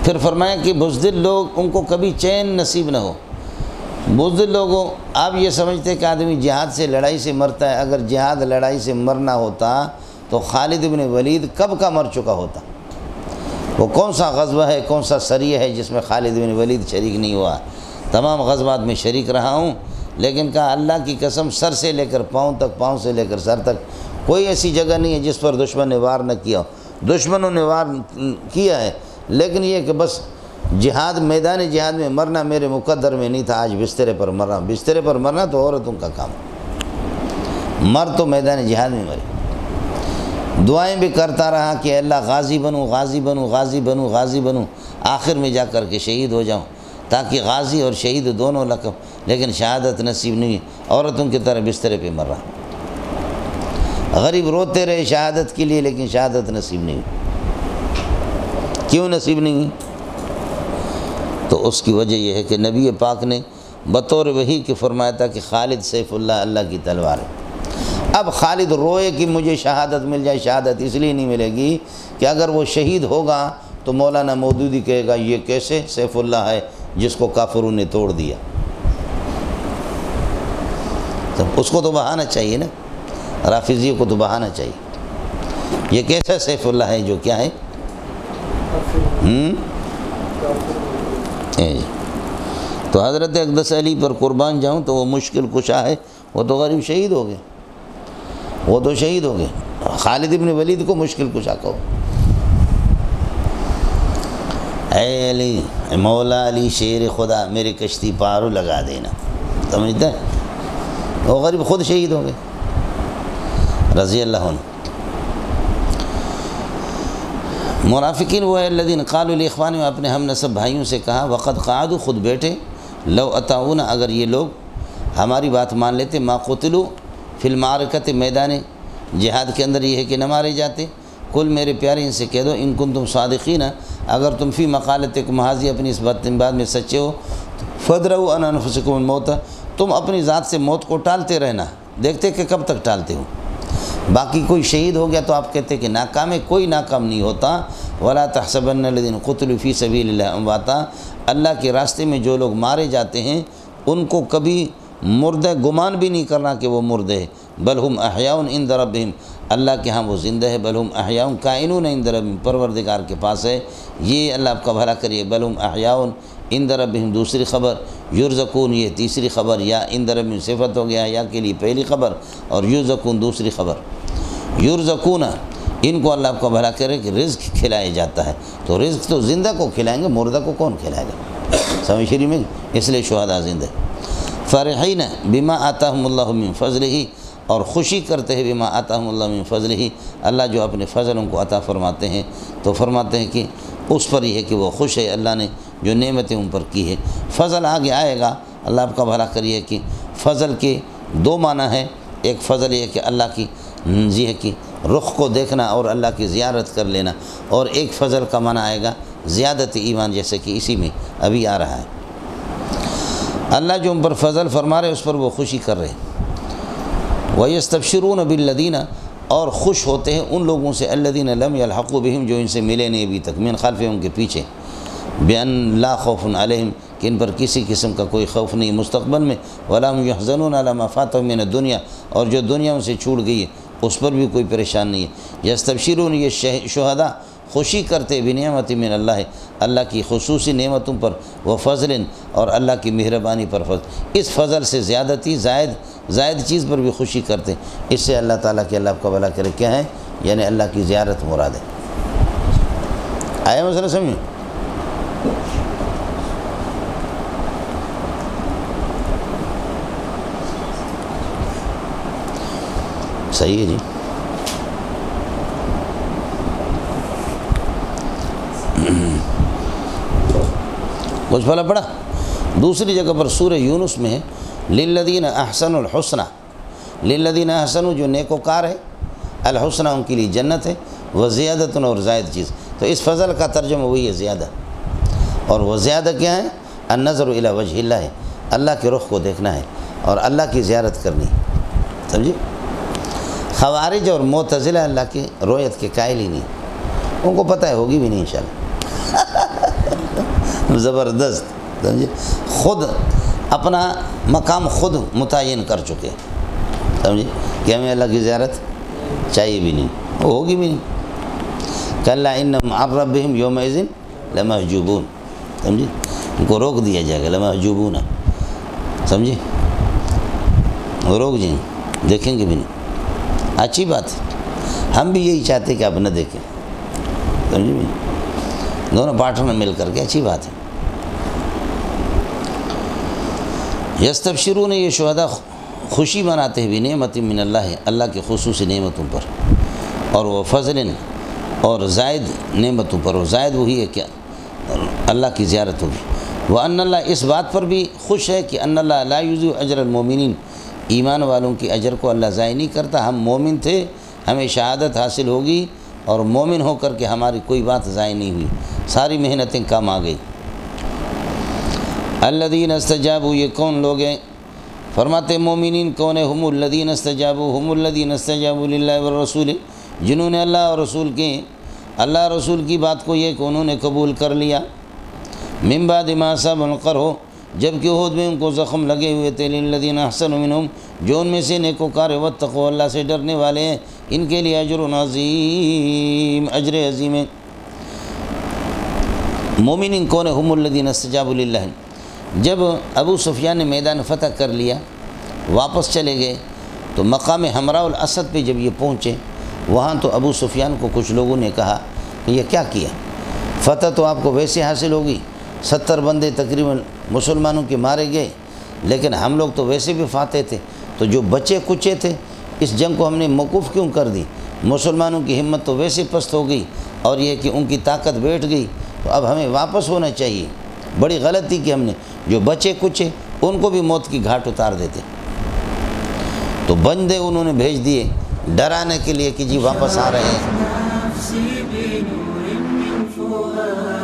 B: پھر فرمایا کہ بزدل لوگ، ان کو کبھی چین نصیب نہ ہو۔ بزدل لوگوں، آپ یہ سمجھتے کہ آدمی جہاد سے لڑائی سے مرتا ہے، اگر جہاد لڑائی سے مرنا ہوتا تو خالد بن ولید کب کا مر چکا ہوتا۔ وہ کون سا غزوہ ہے، کون سا سریہ ہے جس میں خالد بن ولید شریک نہیں ہوا؟ تمام غزوات میں شریک رہا ہوں، لیکن کہا اللہ کی قسم سر سے لے کر پاؤں تک، پاؤں سے لے کر سر تک کوئی ایسی جگہ نہیں ہے جس پر دشمن نے وار نہ کیا ہو۔ دشمنوں نے وار کیا ہے، لیکن یہ کہ بس جہاد، میدان جہاد میں مرنا میرے مقدر میں نہیں تھا، آج بسترے پر مر رہا ہوں۔ بسترے پر مرنا تو عورتوں کا کام، مر تو میدان جہاد میں مرے۔ دعائیں بھی کرتا رہا کہ اللہ غازی بنوں، غازی بنوں، غازی بنوں، غازی بنوں، آخر میں جا کر کے شہید ہو جاؤں، تاکہ غازی اور شہید دونوں لقب، لیکن شہادت نصیب نہیں، عورتوں کی طرح بسترے پہ مر رہا۔ غریب روتے رہے شہادت کے لیے، لیکن شہادت نصیب نہیں۔ کیوں نصیب نہیں؟ تو اس کی وجہ یہ ہے کہ نبی پاک نے بطور وحی کہ فرمایا تھا کہ خالد سیف اللہ، اللہ کی تلوار ہے۔ اب خالد روئے کہ مجھے شہادت مل جائے، شہادت اس لیے نہیں ملے گی کہ اگر وہ شہید ہوگا تو مولانا مودودی کہے گا یہ کیسے سیف اللہ ہے جس کو کافروں نے توڑ دیا۔ تو اس کو تو بہانا چاہیے نا، رافضیوں کو تو بہانا چاہیے، یہ کیسا سیف اللہ ہے جو کیا ہے؟ تو حضرت اقدس علی پر قربان جاؤں تو وہ مشکل کشا ہے، وہ تو غریب شہید ہو گئے، وہ تو شہید ہو گئے۔ خالد بن ولید کو مشکل کشا کہو۔ اے علی، مولا علی شیر خدا، میری کشتی پارو لگا دینا، سمجھتا ہے؟ وہ غریب خود شہید ہو گئے رضی اللہ عنہ۔ منافقین وہ ہے الذین قالوا لاخوانہم، اپنے ہم نسب بھائیوں سے کہا، وقد قعدوا، خود بیٹھے، لو اطاعونا، اگر یہ لوگ ہماری بات مان لیتے، ما قتلوا فی المعرکۃ، میدان جہاد کے اندر یہ ہے کہ نہ مارے جاتے۔ کل میرے پیارے ان سے کہہ دو ان کنتم صادقین، اگر تم فی مقالتکم حاضی اپنی اس بات میں سچے ہو فدرؤ عن انفسکم الموت، تم اپنی ذات سے موت کو ٹالتے رہنا، دیکھتے کہ کب تک ٹالتے ہو۔ باقی کوئی شہید ہو گیا تو آپ کہتے کہ ناکام ہے، کوئی ناکام نہیں ہوتا۔ ولا تحسبن الذین قتلوا فی سبیل اللہ امواتا، اللہ کے راستے میں جو لوگ مارے جاتے ہیں ان کو کبھی مردہ گمان بھی نہیں کرنا کہ وہ مردے ہیں، بل ہم احیاء عند ربہم، اللہ کے ہاں وہ زندہ ہے، بل ہم احیاء کائنون عند ربہم، پروردگار کے پاس ہے۔ یہ اللہ آپ کا بھلا کریے، بل ہم احیاء عند ربہم دوسری خبر، یرزقون یہ تیسری خبر، یا عند ربہم صفت ہو گیا یا کے لیے پہلی خبر، اور یرزقون دوسری خبر۔ یرزقون ان کو اللہ آپ کا بھلا کرے کہ رزق کھلایا جاتا ہے، تو رزق تو زندہ کو کھلائیں گے، مردہ کو کون کھلائے گا؟ سمجھ شریف میں، اس لیے شہداء زندہ۔ فرحین بما آتاہم اللہ من فضلہ، اور خوشی کرتے ہیں بما آتاہم اللہ من فضلہ، اللہ جو اپنے فضل ان کو عطا فرماتے ہیں، تو فرماتے ہیں کہ اس پر یہ ہے کہ وہ خوش ہے اللہ نے جو نعمتیں ان پر کی ہے۔ فضل آگے آئے گا، اللہ آپ کا بھلا کریے کہ فضل کے دو معنی ہے، ایک فضل یہ کہ اللہ کی ہے کہ رخ کو دیکھنا اور اللہ کی زیارت کر لینا، اور ایک فضل کا معنی آئے گا زیادت ایمان، جیسے کہ اسی میں ابھی آ رہا ہے۔ اللہ جو ان پر فضل فرما رہے اس پر وہ خوشی کر رہے ہیں۔ وَيَسْتَبْشِرُونَ بِالَّذِينَ، اور خوش ہوتے ہیں ان لوگوں سے الَّذِينَ لَمْ يَلْحَقُوا بِهِمْ جو ان سے ملے نہیں ابھی تک، من خلفہم ان کے پیچھے، بِأَنْ لَا خَوْفٌ عَلَيْهِمْ کہ ان پر کسی قسم کا کوئی خوف نہیں مستقبل میں، وَلَا هُمْ يَحْزَنُونَ عَلَىٰ مَا فَاتَهُم مِّنَ الدُّنْيَا، اور جو دنیا ان سے چھوٹ گئی ہے اس پر بھی کوئی پریشان نہیں ہے۔ یستبشرون یہ شہداء خوشی کرتے بنعمت من اللہ، اللہ کی خصوصی نعمتوں پر، وہ فضل اور اللہ کی مہربانی پر، فضل اس فضل سے زیادتی زائد چیز پر بھی خوشی کرتے، اس سے اللہ تعالیٰ کے اللہ آپ کا بھلا کرے کیا ہے، یعنی اللہ کی زیارت مراد ہے۔ آیا مسئلہ سمجھیں؟ صحیح ہے جی۔ کچھ بھلا پڑا؟ دوسری جگہ پر سورہ یونس میں ہے للذین احسنوا الحسنى، للذین احسنوا جو نیکوکار ہے، الحسنى ان کے لیے جنت ہے، وزیادۃ اور زائد چیز، تو اس فضل کا ترجمہ وہی ہے زیادہ، اور وہ زیادہ کیا ہے؟ النظر الی وجہ اللہ ہے، اللہ کے رخ کو دیکھنا ہے اور اللہ کی زیارت کرنی، سمجھے؟ خوارج اور معتزلہ اللہ کی رویت کے قائل ہی نہیں، ان کو پتہ ہے ہوگی بھی نہیں انشاءاللہ۔ زبردست، سمجھے؟ خود اپنا مقام خود متعین کر چکے، سمجھے کہ ہمیں اللہ کی زیارت چاہیے بھی نہیں، وہ ہوگی بھی نہیں۔ کلا انہم عن ربہم یومئذ لمحجوبون، سمجھے؟ ان کو روک دیا جائے گا، لمحجوبون، سمجھے؟ وہ روک جائیں گے، دیکھیں گے بھی نہیں۔ اچھی بات ہے، ہم بھی یہی چاہتے ہیں کہ آپ نہ دیکھیں، سمجھے بھی؟ دونوں پارٹنر مل کر کے اچھی بات ہے۔ یستبشرون یہ شہداء خوشی مناتے ہیں بنعمت من اللہ، اللہ کے خصوصی نعمتوں پر، اور وہ فضل اور زائد نعمتوں پر، وہ زائد وہی ہے کہ اللہ کی زیارت ہوگی۔ وَأَنَّ اللَّهَ اس بات پر بھی خوش ہے کہ أَنَّ اللَّهَ لَا يُضِيعُ أَجْرَ الْمُؤْمِنِينَ، ایمان والوں کی اجر کو اللہ ضائع نہیں کرتا۔ ہم مومن تھے، ہمیں شہادت حاصل ہوگی، اور مومن ہو کر کے ہماری کوئی بات ضائع نہیں ہوئی، ساری محنتیں کام آ گئی۔ الذین استجابوا یہ کون لوگ ہیں؟ فرماتے مومنین کون ہیں؟ ہم الذین استجابوا، ہم الذین استجابوا للہ والرسول، جنہوں نے اللہ اور اللہ رسول کی بات کو یہ کہ انہوں نے قبول کر لیا، من بعد ما اصابهم القرح، جب کہ احد میں ان کو زخم لگے ہوئے تھے، للذین احسنوا منہم، جو ان میں سے نیکوکار واتقوا اللہ سے ڈرنے والے ہیں، ان کے لیے اجر عظیم، اجر عظیم ہے۔ مومنین کون ہیں؟ ہم الذین استجابوا للہ، جب ابو سفیان نے میدان فتح کر لیا، واپس چلے گئے، تو مقام حمراء الاسد پہ جب یہ پہنچے، وہاں تو ابو سفیان کو کچھ لوگوں نے کہا کہ یہ کیا کیا، فتح تو آپ کو ویسے حاصل ہوگی، 70 بندے تقریباً مسلمانوں کے مارے گئے، لیکن ہم لوگ تو ویسے بھی فاتح تھے، تو جو بچے کچے تھے اس جنگ کو ہم نے موقوف کیوں کر دی؟ مسلمانوں کی ہمت تو ویسے پست ہو گئی، اور یہ کہ ان کی طاقت بیٹھ گئی، تو اب ہمیں واپس ہونا چاہیے۔ بڑی غلطی کی ہم نے، جو بچے کچے ان کو بھی موت کی گھاٹ اتار دیتے، تو بندے انہوں نے بھیج دیے ڈرانے کے لیے کہ جی واپس آ رہے ہیں۔
A: فؤادي